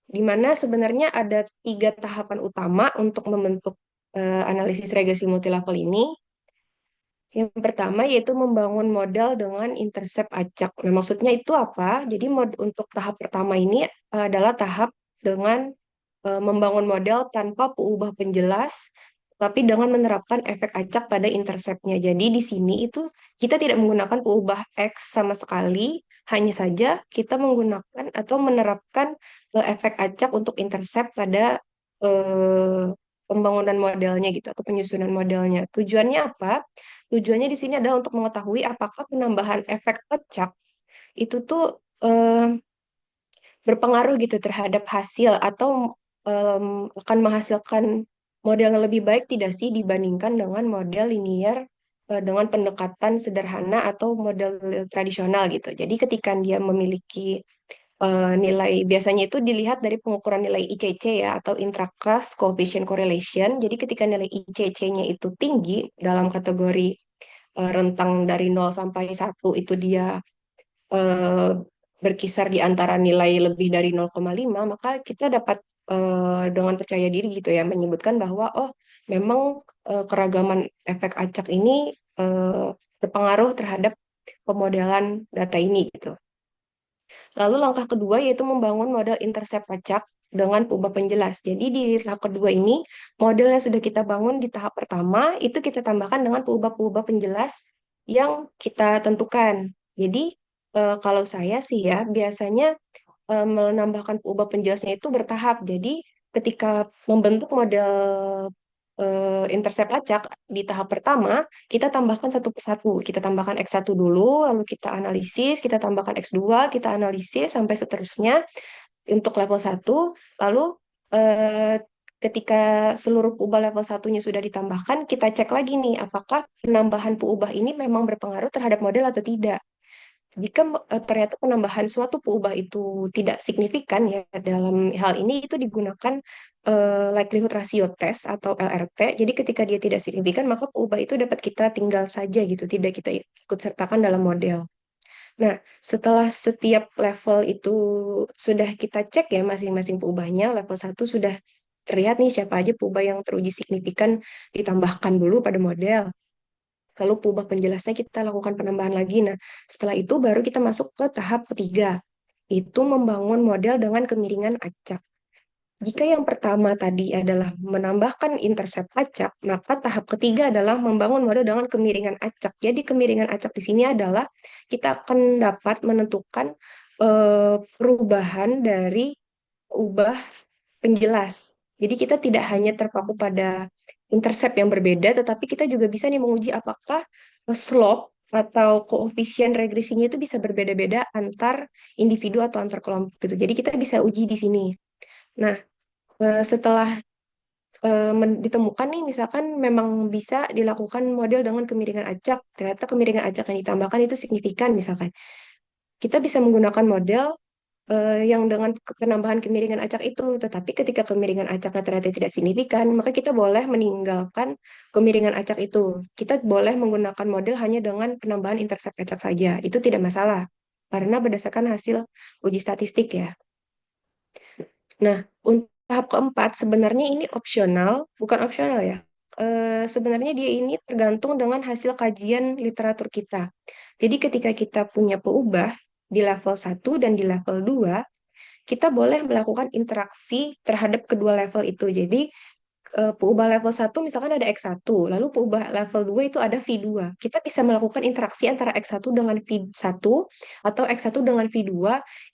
di mana sebenarnya ada 3 tahapan utama untuk membentuk analisis regresi multilevel ini. Yang pertama yaitu membangun model dengan intercept acak. Nah, maksudnya itu apa? Jadi untuk tahap pertama ini adalah tahap dengan membangun model tanpa peubah penjelas, tapi dengan menerapkan efek acak pada interceptnya. Jadi di sini itu kita tidak menggunakan peubah X sama sekali, hanya saja kita menggunakan atau menerapkan efek acak untuk intercept pada eh, pembangunan modelnya gitu atau penyusunan modelnya. Tujuannya apa? Tujuannya di sini adalah untuk mengetahui apakah penambahan efek acak itu tuh berpengaruh gitu terhadap hasil atau akan menghasilkan model yang lebih baik tidak sih dibandingkan dengan model linear dengan pendekatan sederhana atau model tradisional gitu. Jadi ketika dia memiliki nilai biasanya itu dilihat dari pengukuran nilai ICC ya atau intra-class coefficient correlation. Jadi ketika nilai ICC-nya itu tinggi dalam kategori rentang dari 0 sampai 1 itu dia eh, berkisar di antara nilai lebih dari 0,5, maka kita dapat dengan percaya diri gitu ya menyebutkan bahwa oh memang keragaman efek acak ini eh, berpengaruh terhadap pemodelan data ini gitu. Lalu langkah kedua yaitu membangun model intercept acak dengan peubah penjelas. Jadi di tahap kedua ini, model yang sudah kita bangun di tahap pertama itu kita tambahkan dengan peubah-peubah penjelas yang kita tentukan. Jadi kalau saya sih ya biasanya menambahkan peubah penjelasnya itu bertahap. Jadi ketika membentuk model intercept acak di tahap pertama, kita tambahkan satu persatu. Kita tambahkan X1 dulu, lalu kita analisis, kita tambahkan X2, kita analisis, sampai seterusnya untuk level 1. Lalu eh, ketika seluruh peubah level satunya sudah ditambahkan, kita cek lagi nih, apakah penambahan peubah ini memang berpengaruh terhadap model atau tidak. Jika ternyata penambahan suatu peubah itu tidak signifikan ya dalam hal ini itu digunakan likelihood ratio test atau LRT. Jadi ketika dia tidak signifikan maka peubah itu dapat kita tinggal saja gitu, tidak kita ikut sertakan dalam model. Nah, setelah setiap level itu sudah kita cek ya masing-masing peubahnya, level 1 sudah terlihat nih siapa aja peubah yang teruji signifikan ditambahkan dulu pada model. Lalu peubah penjelasnya kita lakukan penambahan lagi. Nah, setelah itu baru kita masuk ke tahap ketiga, itu membangun model dengan kemiringan acak. Jika yang pertama tadi adalah menambahkan intercept acak, maka tahap ketiga adalah membangun model dengan kemiringan acak. Jadi kemiringan acak di sini adalah kita akan dapat menentukan perubahan dari ubah penjelas. Jadi kita tidak hanya terpaku pada intercept yang berbeda, tetapi kita juga bisa nih menguji apakah slope atau koefisien regresinya itu bisa berbeda-beda antar individu atau antar kelompok gitu. Jadi kita bisa uji di sini. Nah, setelah ditemukan nih misalkan memang bisa dilakukan model dengan kemiringan acak, ternyata kemiringan acak yang ditambahkan itu signifikan misalkan. Kita bisa menggunakan model yang dengan penambahan kemiringan acak itu. Tetapi ketika kemiringan acaknya ternyata tidak signifikan, maka kita boleh meninggalkan kemiringan acak itu. Kita boleh menggunakan model hanya dengan penambahan intersect acak saja. Itu tidak masalah. Karena berdasarkan hasil uji statistik ya. Nah, untuk tahap keempat sebenarnya ini opsional, bukan opsional ya. Sebenarnya dia ini tergantung dengan hasil kajian literatur kita. Jadi ketika kita punya peubah di level 1 dan di level 2, kita boleh melakukan interaksi terhadap kedua level itu. Jadi peubah level 1 misalkan ada X1, lalu peubah level 2 itu ada V2. Kita bisa melakukan interaksi antara X1 dengan V1 atau X1 dengan V2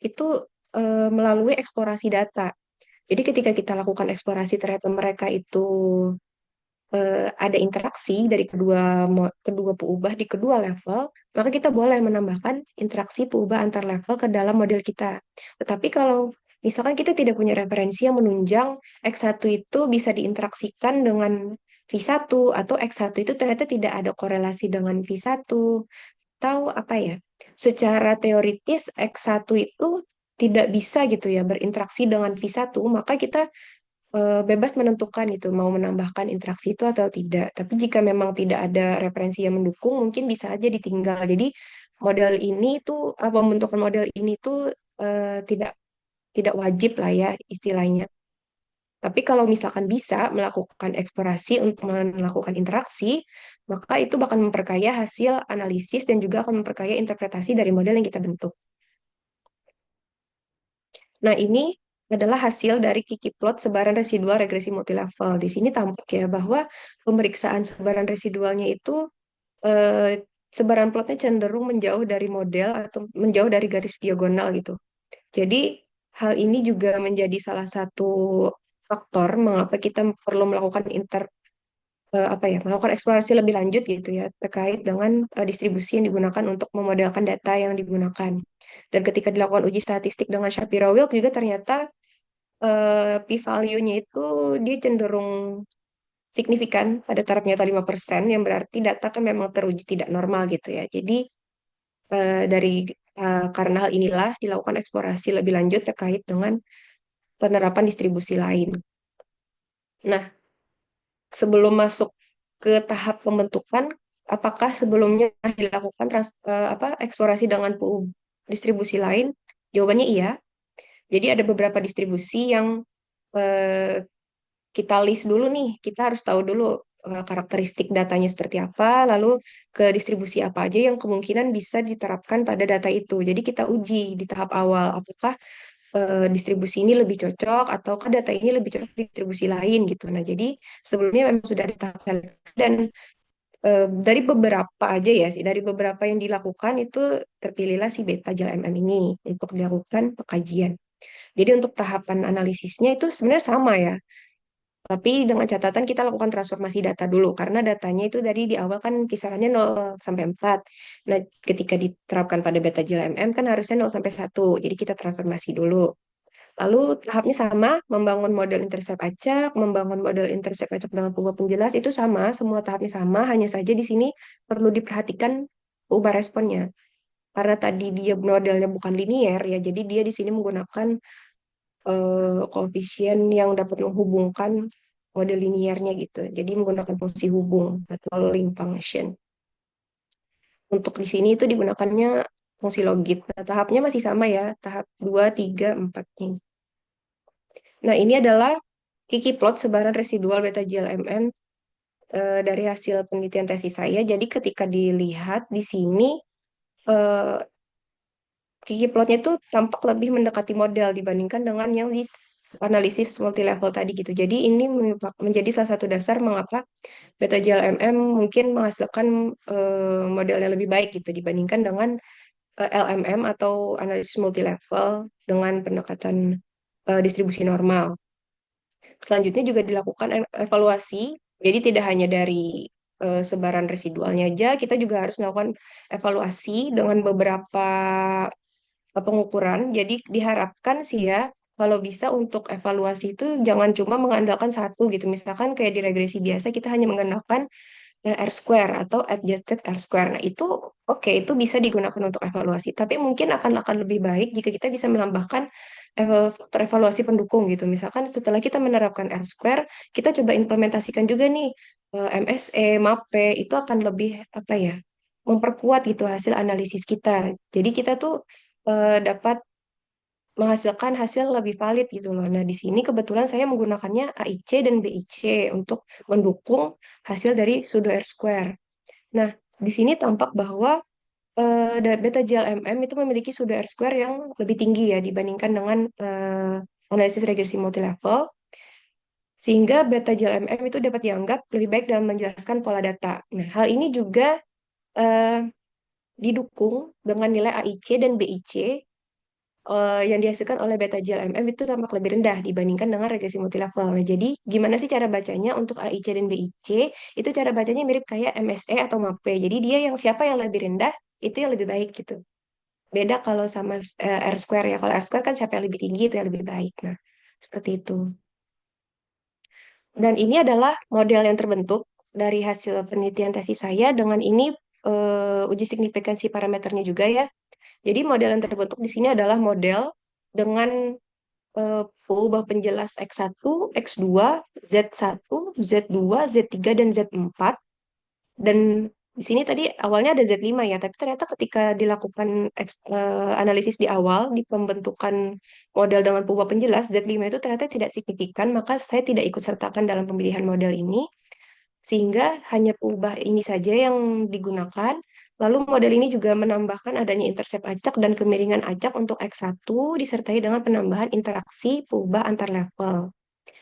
itu melalui eksplorasi data. Jadi ketika kita lakukan eksplorasi terhadap mereka itu ada interaksi dari kedua peubah di kedua level, maka kita boleh menambahkan interaksi peubah antar level ke dalam model kita. Tetapi kalau misalkan kita tidak punya referensi yang menunjang X1 itu bisa diinteraksikan dengan V1 atau X1 itu ternyata tidak ada korelasi dengan V1, atau apa ya? Secara teoritis X1 itu tidak bisa gitu ya berinteraksi dengan V1, maka kita bebas menentukan itu mau menambahkan interaksi itu atau tidak. Tapi jika memang tidak ada referensi yang mendukung, mungkin bisa aja ditinggal. Jadi model ini tuh pembentukan model ini tuh tidak tidak wajib lah ya istilahnya. Tapi kalau misalkan bisa melakukan eksplorasi untuk melakukan interaksi, maka itu bakal memperkaya hasil analisis dan juga akan memperkaya interpretasi dari model yang kita bentuk. Nah, ini adalah hasil dari Kiki plot sebaran residual regresi multilevel. Di sini tampak ya bahwa pemeriksaan sebaran residualnya itu sebaran plotnya cenderung menjauh dari model atau menjauh dari garis diagonal gitu. Jadi hal ini juga menjadi salah satu faktor mengapa kita perlu melakukan melakukan eksplorasi lebih lanjut gitu ya terkait dengan distribusi yang digunakan untuk memodelkan data yang digunakan. Dan ketika dilakukan uji statistik dengan Shapiro-Wilk juga ternyata p-value-nya itu dia cenderung signifikan pada taraf nyata 5%, yang berarti data kan memang teruji tidak normal gitu ya. Jadi karena hal inilah dilakukan eksplorasi lebih lanjut terkait dengan penerapan distribusi lain. Nah, sebelum masuk ke tahap pembentukan, apakah sebelumnya dilakukan eksplorasi dengan distribusi lain? Jawabannya iya. Jadi ada beberapa distribusi yang eh, kita list dulu nih. Kita harus tahu dulu karakteristik datanya seperti apa, lalu ke distribusi apa aja yang kemungkinan bisa diterapkan pada data itu. Jadi kita uji di tahap awal, apakah distribusi ini lebih cocok ataukah data ini lebih cocok di distribusi lain gitu. Nah, jadi sebelumnya memang sudah ada tahap seleksi dan dari beberapa aja ya sih, dari beberapa yang dilakukan itu terpilihlah si beta gel MM ini untuk dilakukan pengkajian. Jadi untuk tahapan analisisnya itu sebenarnya sama ya, tapi dengan catatan kita lakukan transformasi data dulu, karena datanya itu dari di awal kan kisarannya 0 sampai 4. Nah, ketika diterapkan pada beta gel MM kan harusnya 0 sampai 1. Jadi kita transformasi dulu. Lalu tahapnya sama, membangun model intercept acak, membangun model intercept acak dengan perubahan penjelas itu sama, semua tahapnya sama, hanya saja di sini perlu diperhatikan ubah responnya. Karena tadi dia modelnya bukan linier ya, jadi dia di sini menggunakan koefisien yang dapat menghubungkan model liniernya gitu. Jadi menggunakan fungsi hubung atau link function. Untuk di sini itu digunakannya fungsi logit. Nah, tahapnya masih sama ya, tahap 2, 3, 4 nih. Nah, ini adalah Kiki plot sebaran residual beta GLMM dari hasil penelitian tesis saya. Jadi ketika dilihat di sini eh, Kiki plotnya itu tampak lebih mendekati model dibandingkan dengan yang di analisis multilevel tadi gitu. Jadi ini menjadi salah satu dasar mengapa beta GLMM mungkin menghasilkan model yang lebih baik gitu dibandingkan dengan LMM atau analisis multilevel dengan pendekatan distribusi normal. Selanjutnya juga dilakukan evaluasi, jadi tidak hanya dari sebaran residualnya aja, kita juga harus melakukan evaluasi dengan beberapa pengukuran. Jadi diharapkan sih ya, kalau bisa untuk evaluasi itu jangan cuma mengandalkan satu gitu. Misalkan kayak di regresi biasa kita hanya mengandalkan R square atau adjusted R square. Nah, itu oke, itu bisa digunakan untuk evaluasi. Tapi mungkin akan lebih baik jika kita bisa menambahkan faktor evaluasi pendukung gitu. Misalkan setelah kita menerapkan R square, kita coba implementasikan juga nih MSE, MAPE, itu akan lebih apa ya? Memperkuat gitu hasil analisis kita. Jadi kita tuh dapat menghasilkan hasil lebih valid gitu loh. Nah, di sini kebetulan saya menggunakannya AIC dan BIC untuk mendukung hasil dari pseudo R square. Nah, di sini tampak bahwa beta GLMM itu memiliki pseudo R square yang lebih tinggi ya dibandingkan dengan analisis regresi multilevel, sehingga beta GLMM itu dapat dianggap lebih baik dalam menjelaskan pola data. Nah, hal ini juga eh, didukung dengan nilai AIC dan BIC yang dihasilkan oleh beta GLMM itu tampak lebih rendah dibandingkan dengan regresi multilevel. Nah, jadi gimana sih cara bacanya untuk AIC dan BIC? Itu cara bacanya mirip kayak MSE atau MAPE. Jadi dia yang siapa yang lebih rendah itu yang lebih baik gitu. Beda kalau sama R square ya. Kalau R square kan siapa yang lebih tinggi itu yang lebih baik. Nah, seperti itu. Dan ini adalah model yang terbentuk dari hasil penelitian tesis saya. Dengan ini uji signifikansi parameternya juga ya. Jadi model yang terbentuk di sini adalah model dengan peubah penjelas X1, X2, Z1, Z2, Z3, dan Z4. Dan di sini tadi awalnya ada Z5 ya, tapi ternyata ketika dilakukan analisis di awal, di pembentukan model dengan peubah penjelas, Z5 itu ternyata tidak signifikan, maka saya tidak ikut sertakan dalam pemilihan model ini, sehingga hanya peubah ini saja yang digunakan. Lalu model ini juga menambahkan adanya intercept acak dan kemiringan acak untuk X1 disertai dengan penambahan interaksi peubah antar level.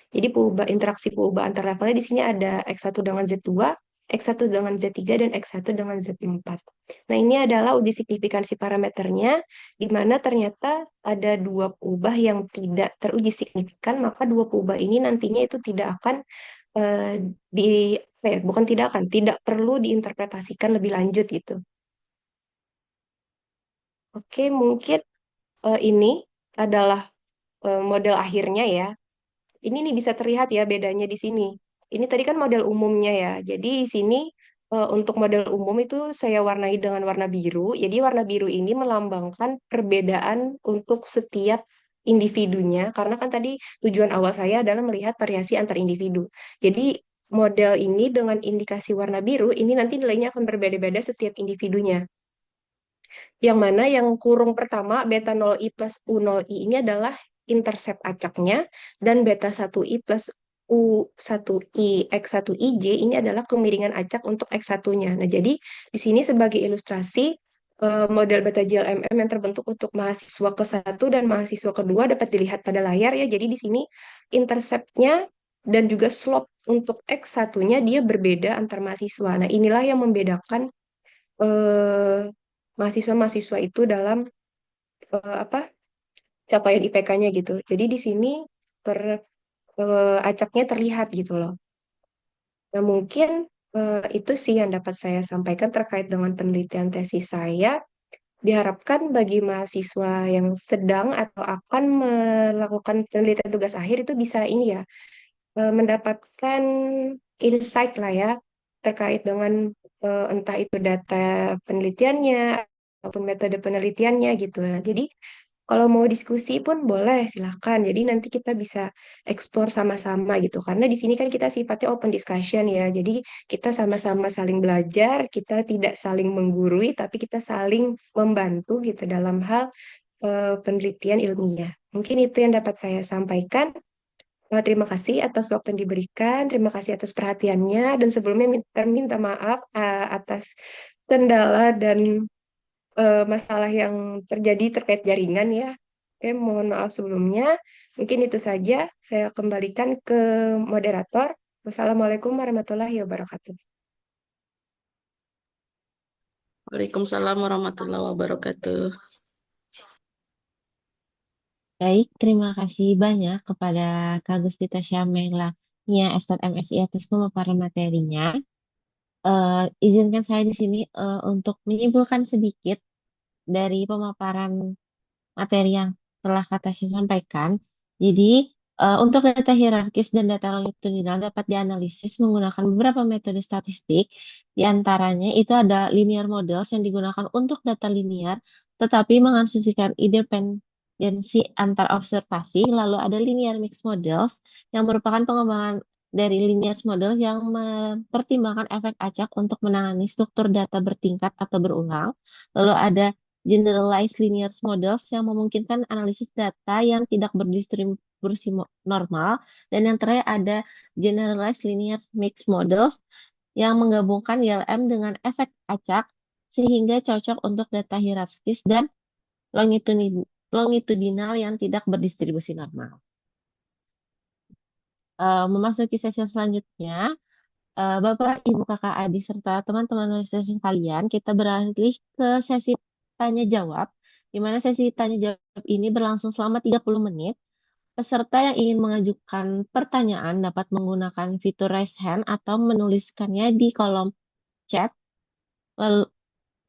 Jadi interaksi peubah antar levelnya di sini ada X1 dengan Z2, X1 dengan Z3, dan X1 dengan Z4. Nah, ini adalah uji signifikansi parameternya, di mana ternyata ada dua peubah yang tidak teruji signifikan, maka dua peubah ini nantinya itu tidak akan bukan tidak akan, tidak perlu diinterpretasikan lebih lanjut gitu. Oke, mungkin ini adalah model akhirnya ya. Ini nih bisa terlihat ya bedanya di sini. Ini tadi kan model umumnya ya. Jadi di sini untuk model umum itu saya warnai dengan warna biru. Jadi warna biru ini melambangkan perbedaan untuk setiap individunya. Karena kan tadi tujuan awal saya adalah melihat variasi antar individu. Jadi model ini dengan indikasi warna biru, ini nanti nilainya akan berbeda-beda setiap individunya. Yang mana yang kurung pertama beta 0i plus U0i ini adalah intercept acaknya, dan beta 1i plus U1i X1ij ini adalah kemiringan acak untuk X1-nya. Nah, jadi di sini sebagai ilustrasi model beta GLMM yang terbentuk untuk mahasiswa ke-1 dan mahasiswa kedua dapat dilihat pada layar ya. Jadi di sini interceptnya dan juga slope untuk X1-nya dia berbeda antar mahasiswa. Nah, inilah yang membedakan eh, mahasiswa-mahasiswa itu dalam apa capaian IPK-nya gitu. Jadi di sini per acaknya terlihat gitu loh. Nah, mungkin itu sih yang dapat saya sampaikan terkait dengan penelitian tesis saya. Diharapkan bagi mahasiswa yang sedang atau akan melakukan penelitian tugas akhir itu bisa ini ya, mendapatkan insight lah ya terkait dengan entah itu data penelitiannya ataupun metode penelitiannya gitu. Nah, jadi kalau mau diskusi pun boleh silahkan. Jadi nanti kita bisa eksplor sama-sama gitu. Karena di sini kan kita sifatnya open discussion ya. Jadi kita sama-sama saling belajar, kita tidak saling menggurui, tapi kita saling membantu gitu dalam hal penelitian ilmiah. Mungkin itu yang dapat saya sampaikan. Terima kasih atas waktu yang diberikan, terima kasih atas perhatiannya, dan sebelumnya minta maaf atas kendala dan masalah yang terjadi terkait jaringan ya. Oke, mohon maaf sebelumnya. Mungkin itu saja. Saya kembalikan ke moderator. Wassalamualaikum warahmatullahi wabarakatuh. Waalaikumsalam warahmatullahi wabarakatuh. Baik, terima kasih banyak kepada Kak Gusti Tasya Mela Nia Estat MSI atas pemaparan materinya. Izinkan saya di sini untuk menyimpulkan sedikit dari pemaparan materi yang telah Kak Tasya sampaikan. Jadi, Untuk data hierarkis dan data longitudinal dapat dianalisis menggunakan beberapa metode statistik. Di antaranya itu ada linear models yang digunakan untuk data linear, tetapi mengasumsikan independensi antar observasi. Lalu ada linear mixed models yang merupakan pengembangan dari linear model yang mempertimbangkan efek acak untuk menangani struktur data bertingkat atau berulang. Lalu ada generalized linear models yang memungkinkan analisis data yang tidak berdistribusi normal, dan yang terakhir ada generalized linear mixed models yang menggabungkan ILM dengan efek acak sehingga cocok untuk data hierarkis dan longitudinal yang tidak berdistribusi normal. Memasuki sesi selanjutnya, Bapak, Ibu, Kakak, Adik, serta teman-teman sesi sekalian, kita beralih ke sesi tanya jawab, di mana sesi tanya jawab ini berlangsung selama 30 menit. Peserta yang ingin mengajukan pertanyaan dapat menggunakan fitur raise hand atau menuliskannya di kolom chat. Lalu,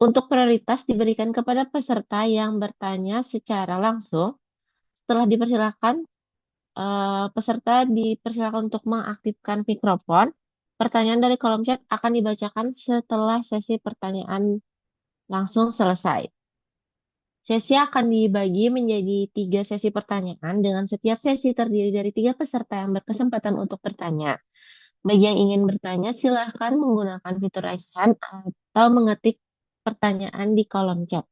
untuk prioritas diberikan kepada peserta yang bertanya secara langsung. Setelah dipersilakan, peserta dipersilakan untuk mengaktifkan mikrofon. Pertanyaan dari kolom chat akan dibacakan setelah sesi pertanyaan langsung selesai. Sesi akan dibagi menjadi 3 sesi pertanyaan dengan setiap sesi terdiri dari 3 peserta yang berkesempatan untuk bertanya. Bagi yang ingin bertanya, silahkan menggunakan fitur raise hand atau mengetik pertanyaan di kolom chat.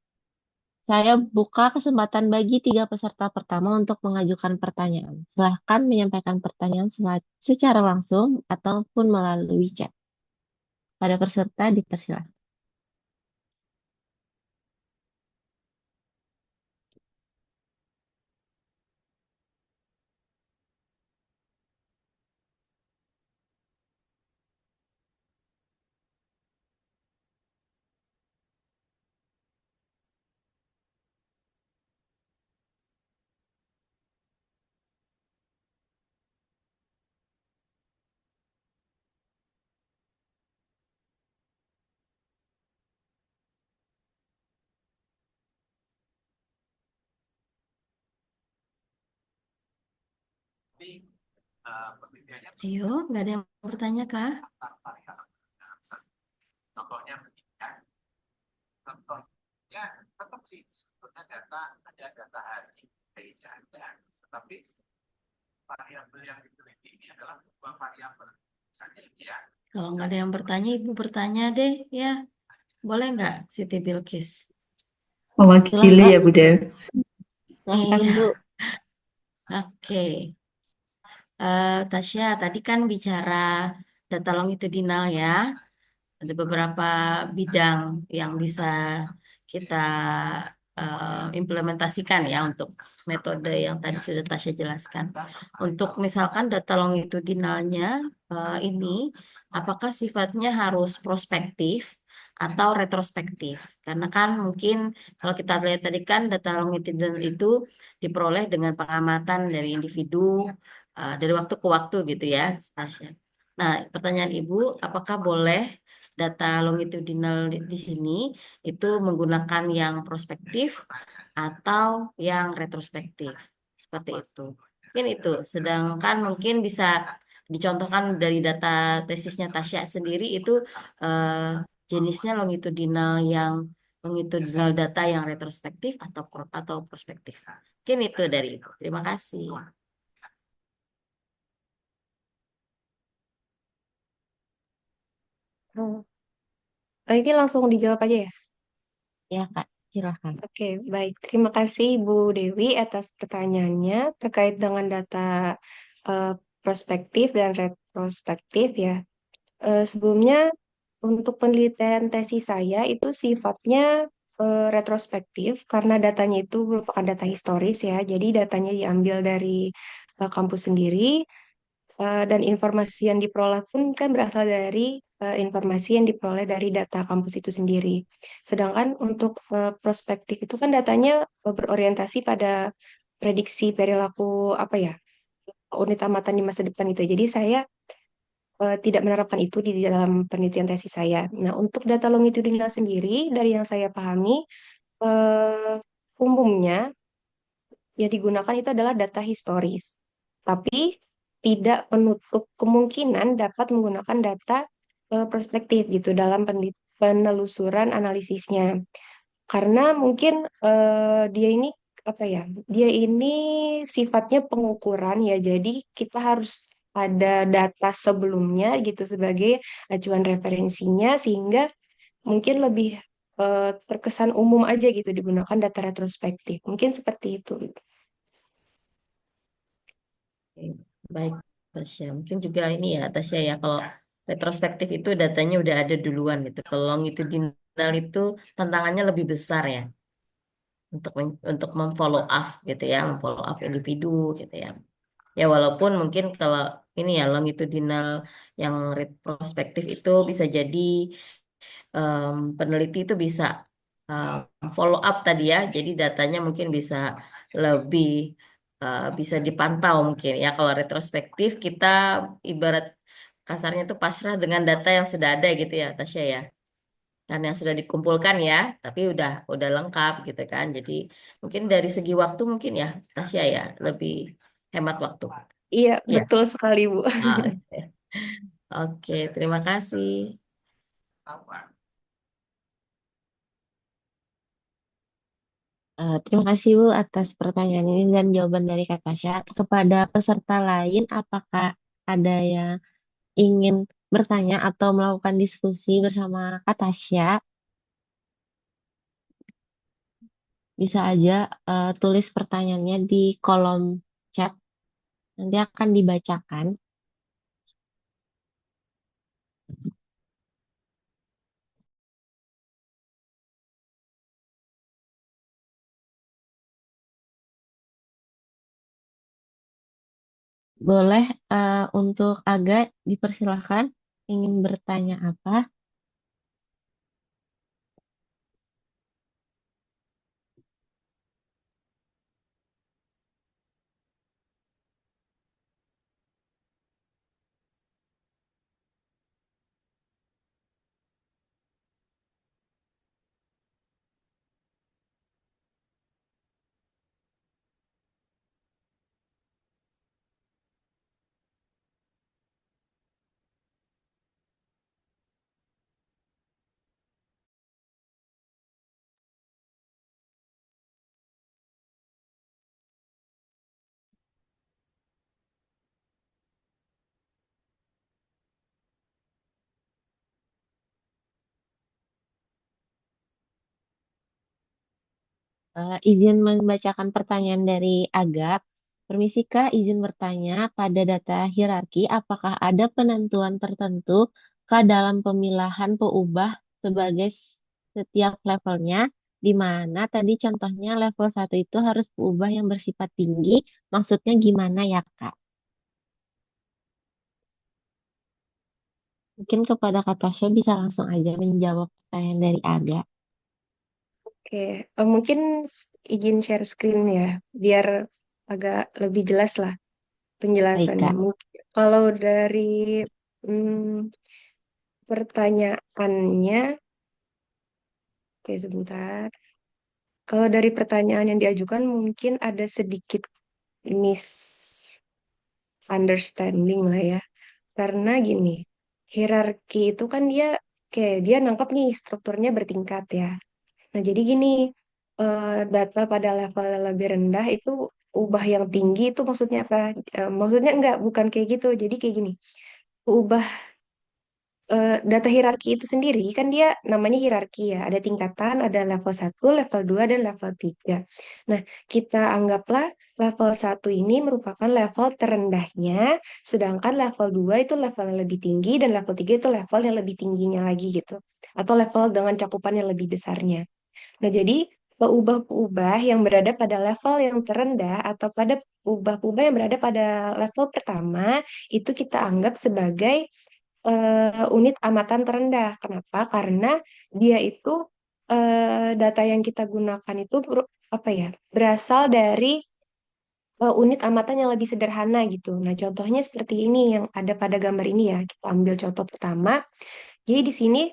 Saya buka kesempatan bagi 3 peserta pertama untuk mengajukan pertanyaan. Silahkan menyampaikan pertanyaan secara langsung ataupun melalui chat. Pada peserta dipersilakan. Ayo, nggak ada yang bertanya kah? Kalau nggak ada yang bertanya, Ibu bertanya deh ya. Boleh nggak, Siti Bilkis? Mewakili Silahkan. ya, Bude. Silahkan, Iya. Bu. Oke. Tasya, tadi kan bicara data longitudinal ya. Ada beberapa bidang yang bisa kita implementasikan ya untuk metode yang tadi sudah Tasya jelaskan. Untuk misalkan data longitudinalnya ini, apakah sifatnya harus prospektif atau retrospektif? Karena kan mungkin kalau kita lihat tadi kan data longitudinal itu diperoleh dengan pengamatan dari individu dari waktu ke waktu gitu ya, Tasya. Nah, pertanyaan Ibu, apakah boleh data longitudinal di sini itu menggunakan yang prospektif atau yang retrospektif? Seperti itu. Mungkin itu. Sedangkan mungkin bisa dicontohkan dari data tesisnya Tasya sendiri itu eh, jenisnya longitudinal data yang retrospektif atau prospektif. Mungkin itu dari Ibu. Terima kasih. Oh, ini langsung dijawab aja ya. Ya, Kak. Silahkan. Oke, baik. Terima kasih Bu Dewi atas pertanyaannya terkait dengan data eh, prospektif dan retrospektif ya. Sebelumnya untuk penelitian tesis saya itu sifatnya retrospektif karena datanya itu merupakan data historis ya. Jadi datanya diambil dari kampus sendiri dan informasi yang diperoleh pun kan berasal dari informasi yang diperoleh dari data kampus itu sendiri. Sedangkan untuk prospektif itu kan datanya berorientasi pada prediksi perilaku apa ya, unit amatan di masa depan itu. Jadi saya tidak menerapkan itu di dalam penelitian tesis saya. Nah, untuk data longitudinal sendiri, dari yang saya pahami, umumnya yang digunakan itu adalah data historis. tapi tidak menutup kemungkinan dapat menggunakan data prospektif gitu dalam penelusuran analisisnya. Karena mungkin dia ini apa ya? Dia ini sifatnya pengukuran ya. Jadi kita harus ada data sebelumnya gitu sebagai acuan referensinya sehingga mungkin lebih terkesan umum aja gitu digunakan data retrospektif. Mungkin seperti itu. Oke, baik, Tasya. Mungkin juga ini ya, Tasya ya, kalau retrospektif itu datanya udah ada duluan gitu. Kalau longitudinal itu tantangannya lebih besar ya, untuk memfollow up gitu ya, memfollow up individu gitu ya. Ya walaupun mungkin kalau ini ya longitudinal yang retrospektif itu bisa jadi peneliti itu bisa follow up tadi ya. Jadi datanya mungkin bisa lebih bisa dipantau mungkin ya. Kalau retrospektif kita ibarat kasarnya itu pasrah dengan data yang sudah ada gitu ya, Tasya ya. Dan yang sudah dikumpulkan ya, tapi udah lengkap gitu kan. Jadi mungkin dari segi waktu mungkin ya, Tasya ya, lebih hemat waktu. Iya, Iya. betul sekali, Bu. Oke, oke, terima kasih. Terima kasih Bu atas pertanyaan ini dan jawaban dari Kak Tasya. Kepada peserta lain, apakah ada yang ingin bertanya atau melakukan diskusi bersama Kak Tasya? Bisa aja tulis pertanyaannya di kolom chat. Nanti akan dibacakan. Boleh untuk Aga dipersilahkan ingin bertanya apa? Izin membacakan pertanyaan dari Aga. Permisi Kak, izin bertanya, pada data hierarki, apakah ada penentuan tertentu ke dalam pemilahan peubah sebagai setiap levelnya, di mana tadi contohnya level 1 itu harus peubah yang bersifat tinggi, maksudnya gimana ya Kak? Mungkin kepada Kak Tasya bisa langsung aja menjawab pertanyaan dari Aga. Oke, mungkin izin share screen ya, biar agak lebih jelas lah Baik penjelasannya. Kak. Mungkin kalau dari hmm, pertanyaannya, oke sebentar. Kalau dari pertanyaan yang diajukan mungkin ada sedikit misunderstanding lah ya. Karena gini, hierarki itu kan dia kayak dia nangkap nih strukturnya bertingkat ya. Nah, jadi gini, data pada level yang lebih rendah itu ubah yang tinggi itu maksudnya apa? Maksudnya enggak, bukan kayak gitu. Jadi kayak gini, ubah data hierarki itu sendiri kan dia namanya hierarki ya. Ada tingkatan, ada level 1, level 2, dan level 3. Nah, kita anggaplah level 1 ini merupakan level terendahnya, sedangkan level 2 itu level yang lebih tinggi, dan level 3 itu level yang lebih tingginya lagi gitu. Atau level dengan cakupan yang lebih besarnya. Nah, jadi peubah-peubah yang berada pada level yang terendah atau pada peubah-peubah yang berada pada level pertama itu kita anggap sebagai unit amatan terendah. Kenapa? Karena dia itu data yang kita gunakan itu apa ya? Berasal dari unit amatan yang lebih sederhana gitu. Nah, contohnya seperti ini yang ada pada gambar ini ya. Kita ambil contoh pertama. Jadi di sini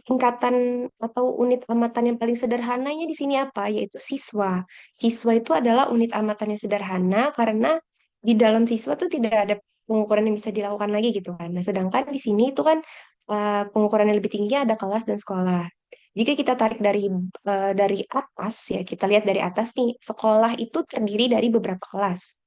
tingkatan atau unit amatan yang paling sederhananya di sini apa? Yaitu siswa. Siswa itu adalah unit amatan yang sederhana karena di dalam siswa tuh tidak ada pengukuran yang bisa dilakukan lagi gitu kan. Nah, sedangkan di sini itu kan pengukuran yang lebih tinggi ada kelas dan sekolah. Jika kita tarik dari atas ya, kita lihat dari atas nih, sekolah itu terdiri dari beberapa kelas.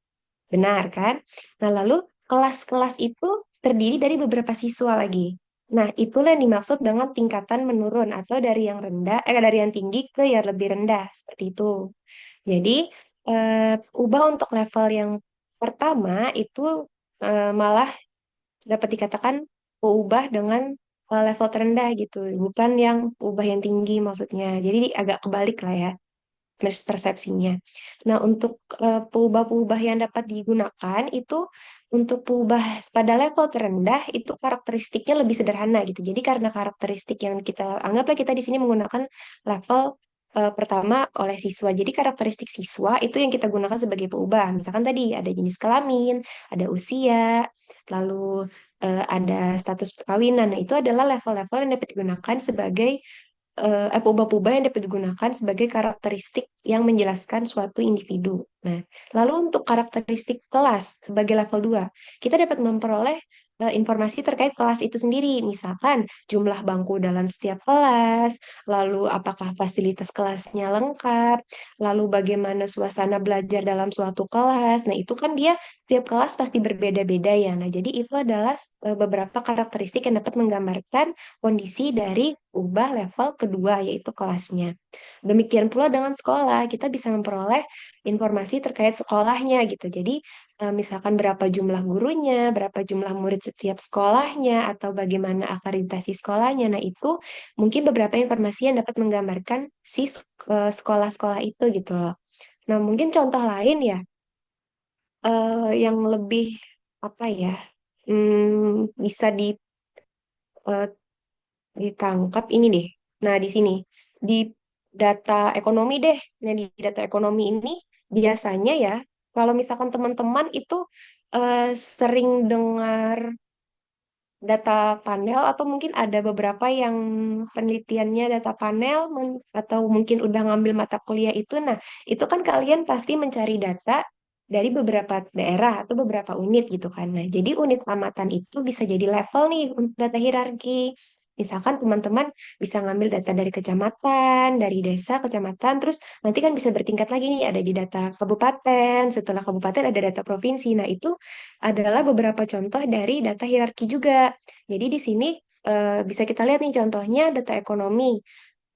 Benar kan? Nah, lalu kelas-kelas itu terdiri dari beberapa siswa lagi. Nah, itulah yang dimaksud dengan tingkatan menurun atau dari yang tinggi ke yang lebih rendah, seperti itu. Jadi, ubah untuk level yang pertama itu malah dapat dikatakan ubah dengan level terendah gitu, bukan yang ubah yang tinggi maksudnya. Jadi agak kebalik lah ya persepsinya. Nah, untuk peubah-peubah yang dapat digunakan itu untuk peubah pada level terendah itu karakteristiknya lebih sederhana gitu. Jadi karena karakteristik yang kita anggaplah kita di sini menggunakan level pertama oleh siswa. Jadi karakteristik siswa itu yang kita gunakan sebagai peubah. Misalkan tadi ada jenis kelamin, ada usia, lalu ada status perkawinan. Nah, itu adalah level-level yang dapat digunakan sebagai peubah-peubah yang dapat digunakan sebagai karakteristik yang menjelaskan suatu individu. Nah, lalu untuk karakteristik kelas sebagai level 2 kita dapat memperoleh informasi terkait kelas itu sendiri. Misalkan jumlah bangku dalam setiap kelas, lalu apakah fasilitas kelasnya lengkap, lalu bagaimana suasana belajar dalam suatu kelas. Nah, itu kan dia setiap kelas pasti berbeda-beda ya. Nah, jadi itu adalah beberapa karakteristik yang dapat menggambarkan kondisi dari ubah level kedua, yaitu kelasnya. Demikian pula dengan sekolah, kita bisa memperoleh informasi terkait sekolahnya gitu. Jadi, misalkan berapa jumlah gurunya, berapa jumlah murid setiap sekolahnya, atau bagaimana akreditasi sekolahnya. Nah, itu mungkin beberapa informasi yang dapat menggambarkan si sekolah-sekolah itu gitu loh. Nah, mungkin contoh lain ya, yang lebih apa ya, bisa eh, ditangkap ini deh. Nah, di sini di data ekonomi deh. Nah, di data ekonomi ini biasanya ya, kalau misalkan teman-teman itu sering dengar data panel atau mungkin ada beberapa yang penelitiannya data panel atau mungkin udah ngambil mata kuliah itu. Nah, itu kan kalian pasti mencari data dari beberapa daerah atau beberapa unit gitu kan. Nah, jadi unit amatan itu bisa jadi level nih untuk data hierarki. Misalkan teman-teman bisa ngambil data dari kecamatan, dari desa, kecamatan, terus nanti kan bisa bertingkat lagi nih, ada di data kabupaten, setelah kabupaten ada data provinsi. Nah, itu adalah beberapa contoh dari data hierarki juga. Jadi di sini bisa kita lihat nih contohnya data ekonomi.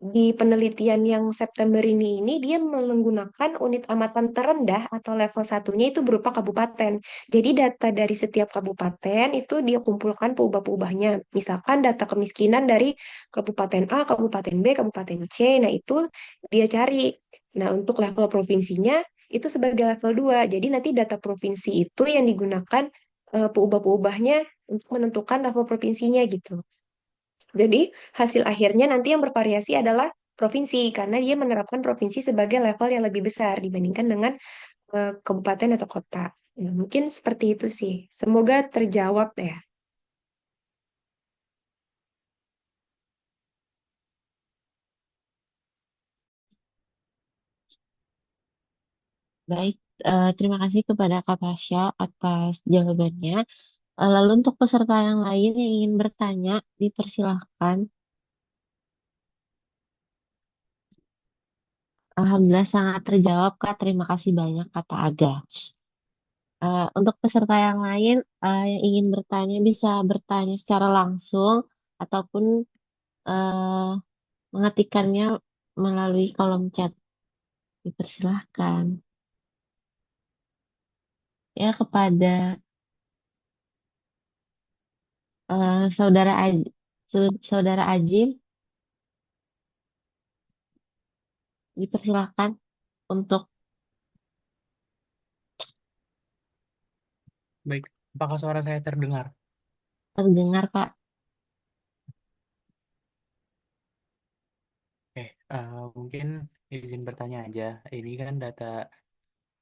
Di penelitian yang September ini dia menggunakan unit amatan terendah atau level satunya itu berupa kabupaten. Jadi data dari setiap kabupaten itu dia kumpulkan peubah-peubahnya. Misalkan data kemiskinan dari kabupaten A, kabupaten B, kabupaten C. Nah, itu dia cari. Nah, untuk level provinsinya itu sebagai level 2. Jadi nanti data provinsi itu yang digunakan peubah-peubahnya untuk menentukan level provinsinya gitu. Jadi hasil akhirnya nanti yang bervariasi adalah provinsi karena dia menerapkan provinsi sebagai level yang lebih besar dibandingkan dengan kabupaten atau kota. Nah, mungkin seperti itu sih. Semoga terjawab ya. Baik, terima kasih kepada Kak Tasya atas jawabannya. Lalu untuk peserta yang lain yang ingin bertanya, dipersilahkan. Alhamdulillah sangat terjawab, Kak. Terima kasih banyak, Kata Aga. Untuk peserta yang lain yang ingin bertanya bisa bertanya secara langsung ataupun eh, mengetikkannya melalui kolom chat. Dipersilahkan. Ya, kepada saudara saudara Ajim, dipersilahkan untuk Baik, apakah suara saya terdengar? terdengar, Kak. Oke, mungkin izin bertanya aja. Ini kan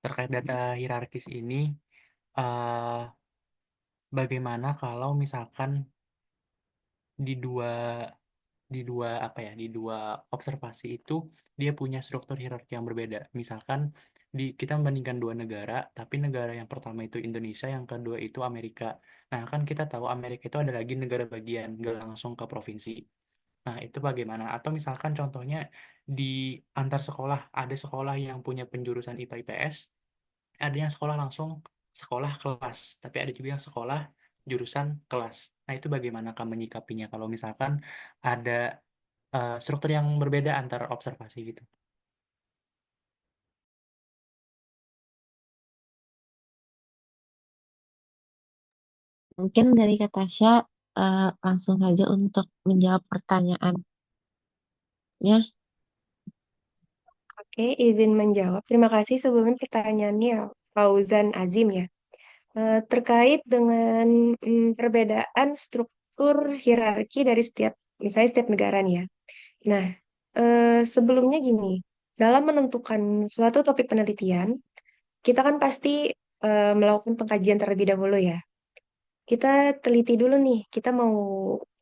terkait data hierarkis ini, eh, bagaimana kalau misalkan di dua di dua observasi itu dia punya struktur hierarki yang berbeda. Misalkan kita membandingkan dua negara, tapi negara yang pertama itu Indonesia, yang kedua itu Amerika. Nah, kan kita tahu Amerika itu ada lagi negara bagian, nggak langsung ke provinsi. Nah, itu bagaimana? Atau misalkan contohnya di antar sekolah, ada sekolah yang punya penjurusan IPA IPS, ada yang sekolah langsung sekolah kelas, tapi ada juga yang sekolah jurusan kelas. Nah, itu bagaimana kamu menyikapinya kalau misalkan ada struktur yang berbeda antar observasi gitu? Mungkin dari Kak Tasya langsung saja untuk menjawab pertanyaannya. Oke, izin menjawab. Terima kasih sebelumnya pertanyaannya, Fauzan Azim ya. Terkait dengan perbedaan struktur hierarki dari misalnya setiap negara nih ya. Nah, sebelumnya gini, dalam menentukan suatu topik penelitian, kita kan pasti melakukan pengkajian terlebih dahulu ya. Kita teliti dulu nih, kita mau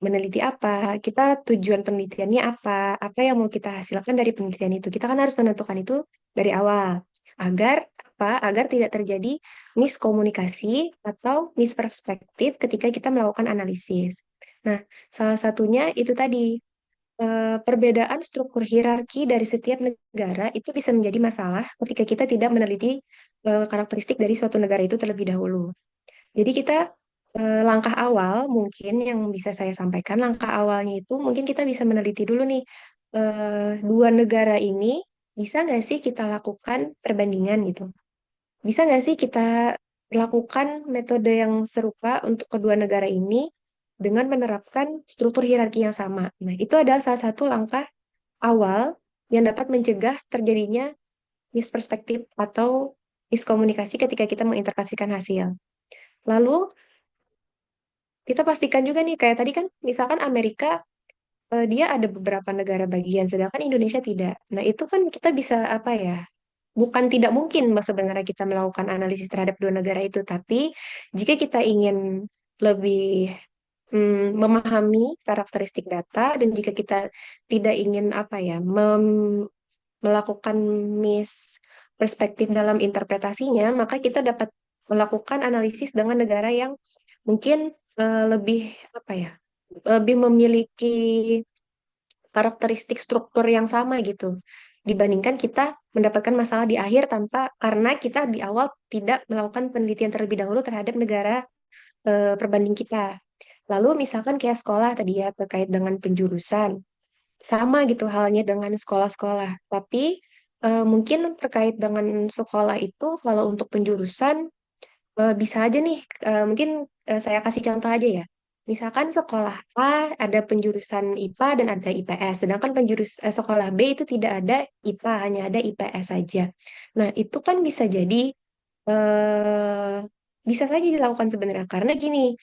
meneliti apa, kita tujuan penelitiannya apa yang mau kita hasilkan dari penelitian itu. Kita kan harus menentukan itu dari awal, agar apa? Agar tidak terjadi miskomunikasi atau misperspektif ketika kita melakukan analisis. Nah, salah satunya itu tadi, perbedaan struktur hierarki dari setiap negara itu bisa menjadi masalah ketika kita tidak meneliti karakteristik dari suatu negara itu terlebih dahulu. Jadi kita langkah awal mungkin yang bisa saya sampaikan, langkah awalnya itu mungkin kita bisa meneliti dulu nih, dua negara ini bisa nggak sih kita lakukan perbandingan gitu? Bisa nggak sih kita lakukan metode yang serupa untuk kedua negara ini dengan menerapkan struktur hierarki yang sama? Nah, itu adalah salah satu langkah awal yang dapat mencegah terjadinya misperspektif atau miskomunikasi ketika kita menginterpretasikan hasil. Lalu kita pastikan juga nih, kayak tadi kan, misalkan Amerika, dia ada beberapa negara bagian, sedangkan Indonesia tidak. Nah, itu kan kita bisa, apa ya, bukan tidak mungkin sebenarnya kita melakukan analisis terhadap dua negara itu, tapi jika kita ingin lebih memahami karakteristik data, dan jika kita tidak ingin, apa ya, melakukan perspektif dalam interpretasinya, maka kita dapat melakukan analisis dengan negara yang mungkin lebih apa ya, lebih memiliki karakteristik struktur yang sama gitu, dibandingkan kita mendapatkan masalah di akhir karena kita di awal tidak melakukan penelitian terlebih dahulu terhadap negara perbanding kita. Lalu misalkan kayak sekolah tadi ya, terkait dengan penjurusan. Sama gitu halnya dengan sekolah-sekolah. Tapi mungkin terkait dengan sekolah itu, kalau untuk penjurusan bisa aja nih, mungkin saya kasih contoh aja ya. Misalkan sekolah A ada penjurusan IPA dan ada IPS, sedangkan sekolah B itu tidak ada IPA, hanya ada IPS saja. Nah, itu kan eh, bisa saja dilakukan sebenarnya, karena gini,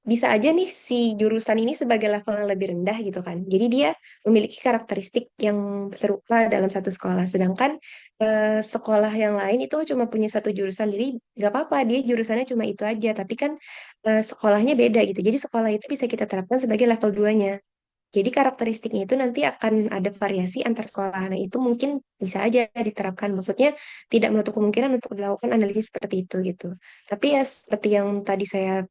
bisa aja nih si jurusan ini sebagai level yang lebih rendah gitu kan. Jadi dia memiliki karakteristik yang serupa dalam satu sekolah. Sedangkan sekolah yang lain itu cuma punya satu jurusan. Jadi nggak apa-apa, dia jurusannya cuma itu aja. Tapi kan sekolahnya beda gitu. Jadi sekolah itu bisa kita terapkan sebagai level 2-nya. Jadi karakteristiknya itu nanti akan ada variasi antar sekolah. Nah, itu mungkin bisa aja diterapkan. Maksudnya tidak menutup kemungkinan untuk dilakukan analisis seperti itu gitu. Tapi ya seperti yang tadi saya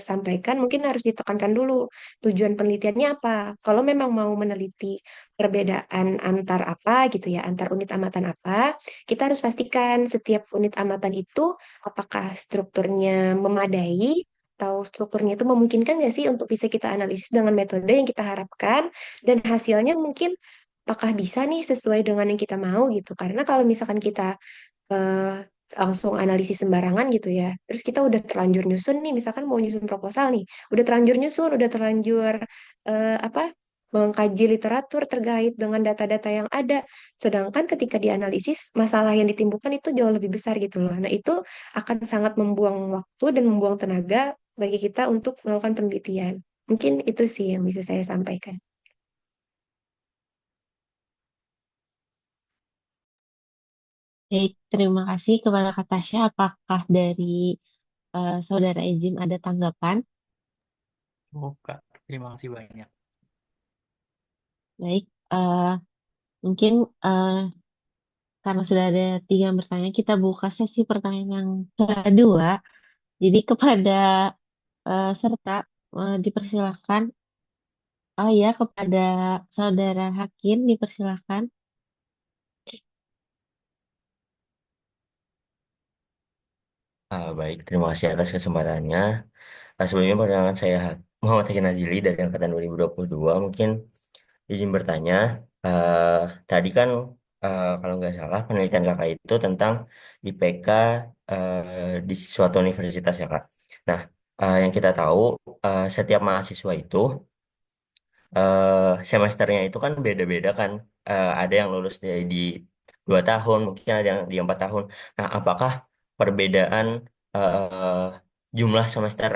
sampaikan, mungkin harus ditekankan dulu tujuan penelitiannya apa. Kalau memang mau meneliti perbedaan antar apa gitu ya, antar unit amatan apa, kita harus pastikan setiap unit amatan itu apakah strukturnya memadai atau strukturnya itu memungkinkan nggak sih untuk bisa kita analisis dengan metode yang kita harapkan, dan hasilnya mungkin apakah bisa nih sesuai dengan yang kita mau gitu. Karena kalau misalkan kita eh, langsung analisis sembarangan gitu ya. Terus kita udah terlanjur nyusun nih, misalkan mau nyusun proposal nih, udah terlanjur nyusun, udah terlanjur apa, mengkaji literatur terkait dengan data-data yang ada. Sedangkan ketika dianalisis, masalah yang ditimbulkan itu jauh lebih besar gitu loh. Nah, itu akan sangat membuang waktu dan membuang tenaga bagi kita untuk melakukan penelitian. Mungkin itu sih yang bisa saya sampaikan. Baik, terima kasih kepada Kak Tasya. Apakah dari Saudara Ejim ada tanggapan? Oh, Kak, terima kasih banyak. Baik, mungkin karena sudah ada tiga yang bertanya, kita buka sesi pertanyaan yang kedua. Jadi kepada serta dipersilakan. Oh ya, kepada saudara Hakim dipersilakan. Baik, terima kasih atas kesempatannya. Sebelumnya perkenalkan saya Muhammad Hakim Nazili dari Angkatan 2022. Mungkin izin bertanya, eh, tadi kan kalau nggak salah penelitian kakak itu tentang IPK di suatu universitas ya kak. Nah, yang kita tahu setiap mahasiswa itu semesternya itu kan beda-beda kan. Ada yang lulus di 2 tahun, mungkin ada yang di 4 tahun. Nah, apakah perbedaan eh, jumlah semester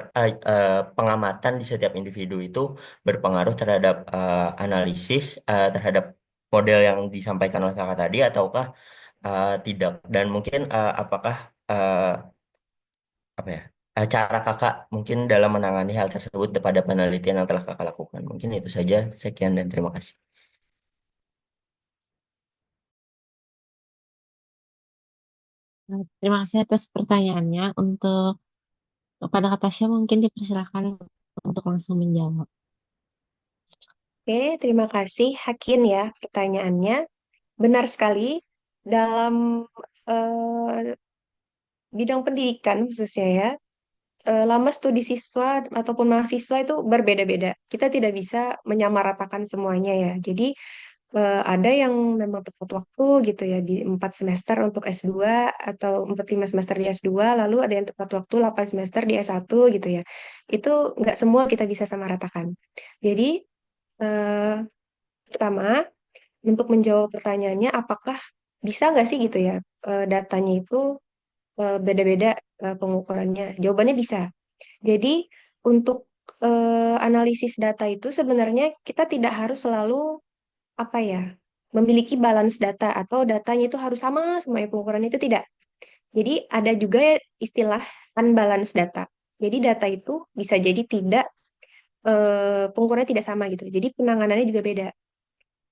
pengamatan di setiap individu itu berpengaruh terhadap analisis terhadap model yang disampaikan oleh kakak tadi, ataukah tidak? Dan mungkin apakah eh, apa ya? Cara kakak mungkin dalam menangani hal tersebut pada penelitian yang telah kakak lakukan. Mungkin itu saja. Sekian dan terima kasih. Terima kasih atas pertanyaannya. Untuk kepada Kak Tasya mungkin dipersilakan untuk langsung menjawab. Oke, terima kasih Hakin ya pertanyaannya. Benar sekali, dalam eh, bidang pendidikan khususnya ya, lama studi siswa ataupun mahasiswa itu berbeda-beda. Kita tidak bisa menyamaratakan semuanya ya. Jadi ada yang memang tepat waktu gitu ya di 4 semester untuk S2 atau 4 5 semester di S2, lalu ada yang tepat waktu 8 semester di S1 gitu ya. Itu nggak semua kita bisa samaratakan. Jadi eh, pertama, untuk menjawab pertanyaannya apakah bisa nggak sih gitu ya datanya itu beda-beda pengukurannya? Jawabannya bisa. Jadi untuk analisis data itu sebenarnya kita tidak harus selalu apa ya memiliki balance data atau datanya itu harus sama semuanya pengukurannya itu tidak. Jadi ada juga ya istilah unbalance data. Jadi data itu bisa jadi tidak pengukurannya tidak sama gitu. Jadi penanganannya juga beda.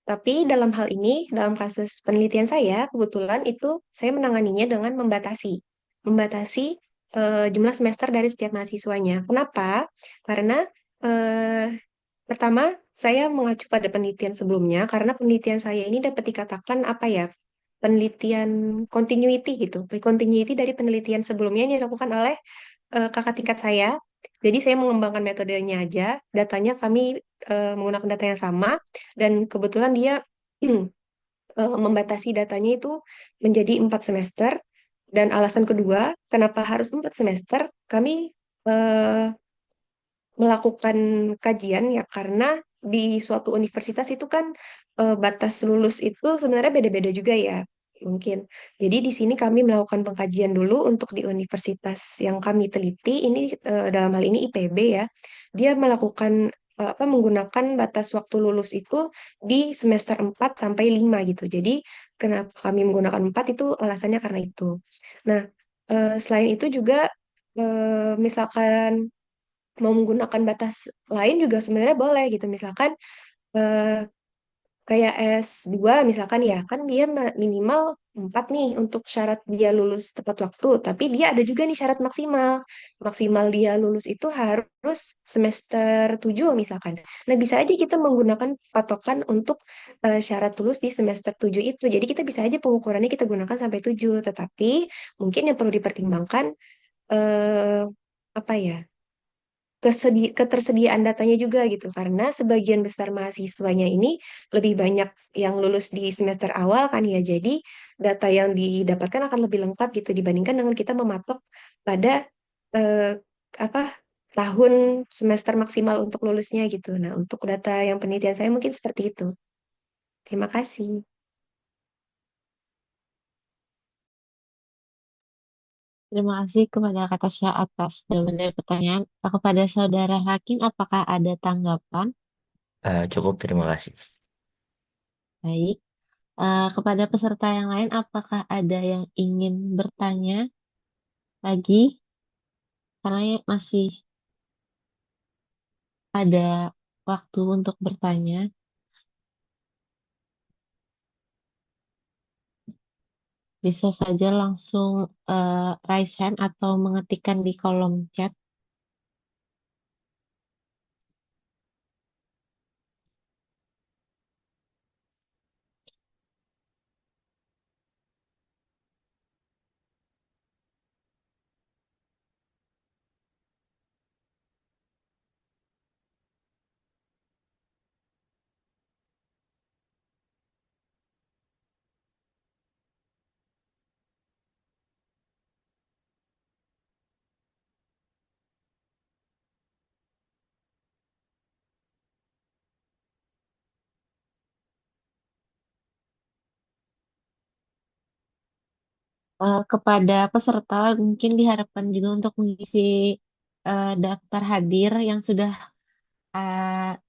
Tapi dalam hal ini, dalam kasus penelitian saya, kebetulan itu saya menanganinya dengan membatasi jumlah semester dari setiap mahasiswanya. Kenapa? Karena eh, pertama, saya mengacu pada penelitian sebelumnya, karena penelitian saya ini dapat dikatakan apa ya, penelitian continuity gitu. Continuity dari penelitian sebelumnya yang dilakukan oleh kakak tingkat saya. Jadi saya mengembangkan metodenya aja, datanya kami menggunakan data yang sama, dan kebetulan dia membatasi datanya itu menjadi 4 semester. Dan alasan kedua, kenapa harus 4 semester? Kami eh, melakukan kajian ya karena di suatu universitas itu kan batas lulus itu sebenarnya beda-beda juga ya mungkin. Jadi di sini kami melakukan pengkajian dulu untuk di universitas yang kami teliti ini dalam hal ini IPB ya. Dia melakukan menggunakan batas waktu lulus itu di semester 4 sampai 5 gitu. Jadi kenapa kami menggunakan 4 itu alasannya karena itu. Nah, selain itu juga misalkan mau menggunakan batas lain juga sebenarnya boleh gitu. Misalkan eh, kayak S2 misalkan ya, kan dia minimal 4 nih untuk syarat dia lulus tepat waktu, tapi dia ada juga nih syarat maksimal. Maksimal dia lulus itu harus semester 7 misalkan. Nah, bisa aja kita menggunakan patokan untuk syarat lulus di semester 7 itu. Jadi kita bisa aja pengukurannya kita gunakan sampai 7, tetapi mungkin yang perlu dipertimbangkan eh, apa ya? Ketersediaan datanya juga gitu karena sebagian besar mahasiswanya ini lebih banyak yang lulus di semester awal kan ya jadi data yang didapatkan akan lebih lengkap gitu dibandingkan dengan kita mematok pada eh, apa tahun semester maksimal untuk lulusnya gitu. Nah, untuk data yang penelitian saya mungkin seperti itu. Terima kasih. Terima kasih kepada Kak Tasya atas jawaban dari pertanyaan. Kepada saudara Hakim, apakah ada tanggapan? Cukup, terima kasih. Baik. Kepada peserta yang lain, apakah ada yang ingin bertanya lagi? Karena masih ada waktu untuk bertanya. Bisa saja langsung raise hand atau mengetikkan di kolom chat. Kepada peserta mungkin diharapkan juga untuk mengisi daftar hadir yang sudah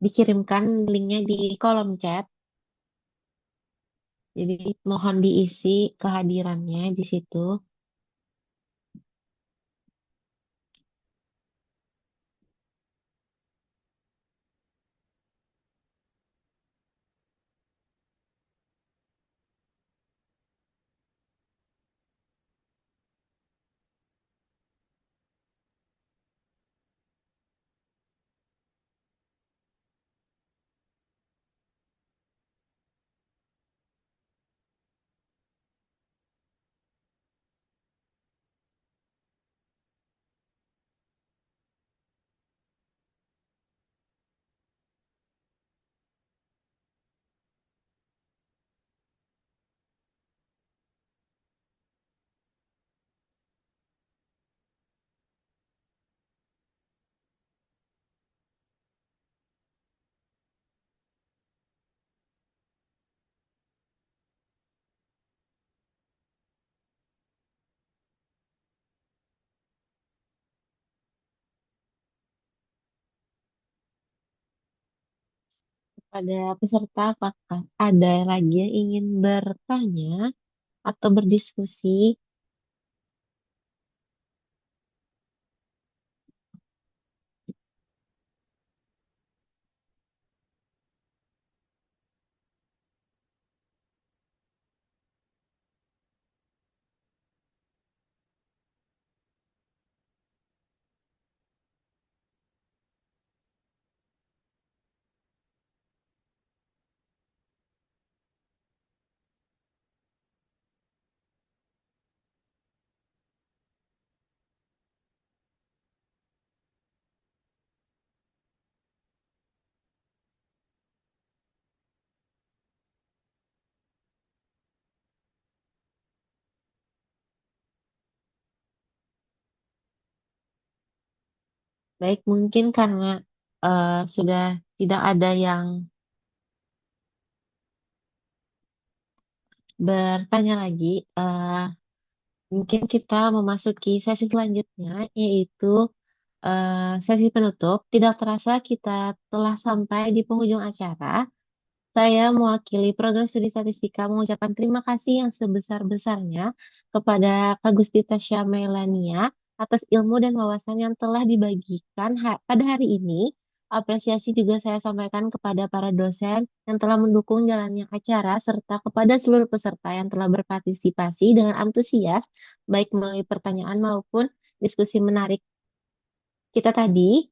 dikirimkan linknya di kolom chat. Jadi mohon diisi kehadirannya di situ. Pada peserta, apakah ada lagi yang ingin bertanya atau berdiskusi? Baik, mungkin karena sudah tidak ada yang bertanya lagi, mungkin kita memasuki sesi selanjutnya, yaitu sesi penutup. Tidak terasa kita telah sampai di penghujung acara. Saya mewakili Program Studi Statistika mengucapkan terima kasih yang sebesar-besarnya kepada Kak Gusti Tasya Melania atas ilmu dan wawasan yang telah dibagikan pada hari ini. Apresiasi juga saya sampaikan kepada para dosen yang telah mendukung jalannya acara serta kepada seluruh peserta yang telah berpartisipasi dengan antusias baik melalui pertanyaan maupun diskusi menarik kita tadi.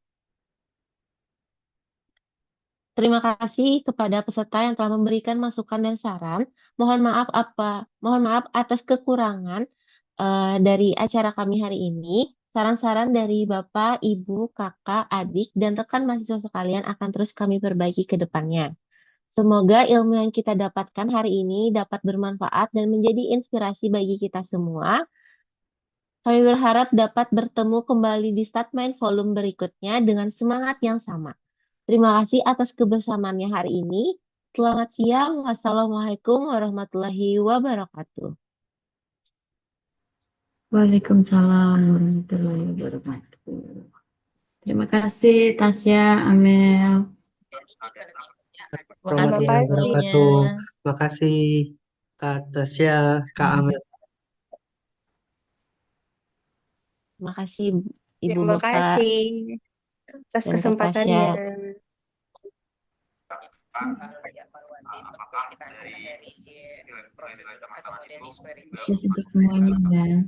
Terima kasih kepada peserta yang telah memberikan masukan dan saran. Mohon maaf atas kekurangan dari acara kami hari ini. Saran-saran dari Bapak, Ibu, Kakak, adik, dan rekan mahasiswa sekalian akan terus kami perbaiki ke depannya. Semoga ilmu yang kita dapatkan hari ini dapat bermanfaat dan menjadi inspirasi bagi kita semua. Kami berharap dapat bertemu kembali di Statmind volume berikutnya dengan semangat yang sama. Terima kasih atas kebersamaannya hari ini. Selamat siang. Wassalamualaikum warahmatullahi wabarakatuh. Waalaikumsalam warahmatullahi wabarakatuh. Terima kasih Tasya, Amel. Terima Terima kasih kasih. semuanya. Terima kasih Kak Tasya, Kak Amel. Terima kasih Ibu Terima Bapak kasih atas dan Kak kesempatannya. Tasya. Yes, untuk semuanya ya.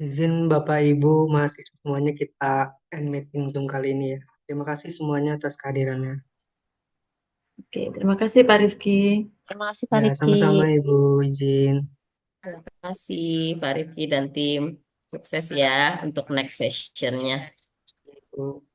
Izin Bapak Ibu mahasiswa semuanya kita end meeting Zoom kali ini ya. Terima kasih semuanya atas kehadirannya. Oke, terima kasih Pak Rifki. Terima kasih Pak Ya, Rifki. sama-sama Ibu, izin. Terima kasih Pak Rifki dan tim. Sukses ya untuk next sessionnya. Ibu.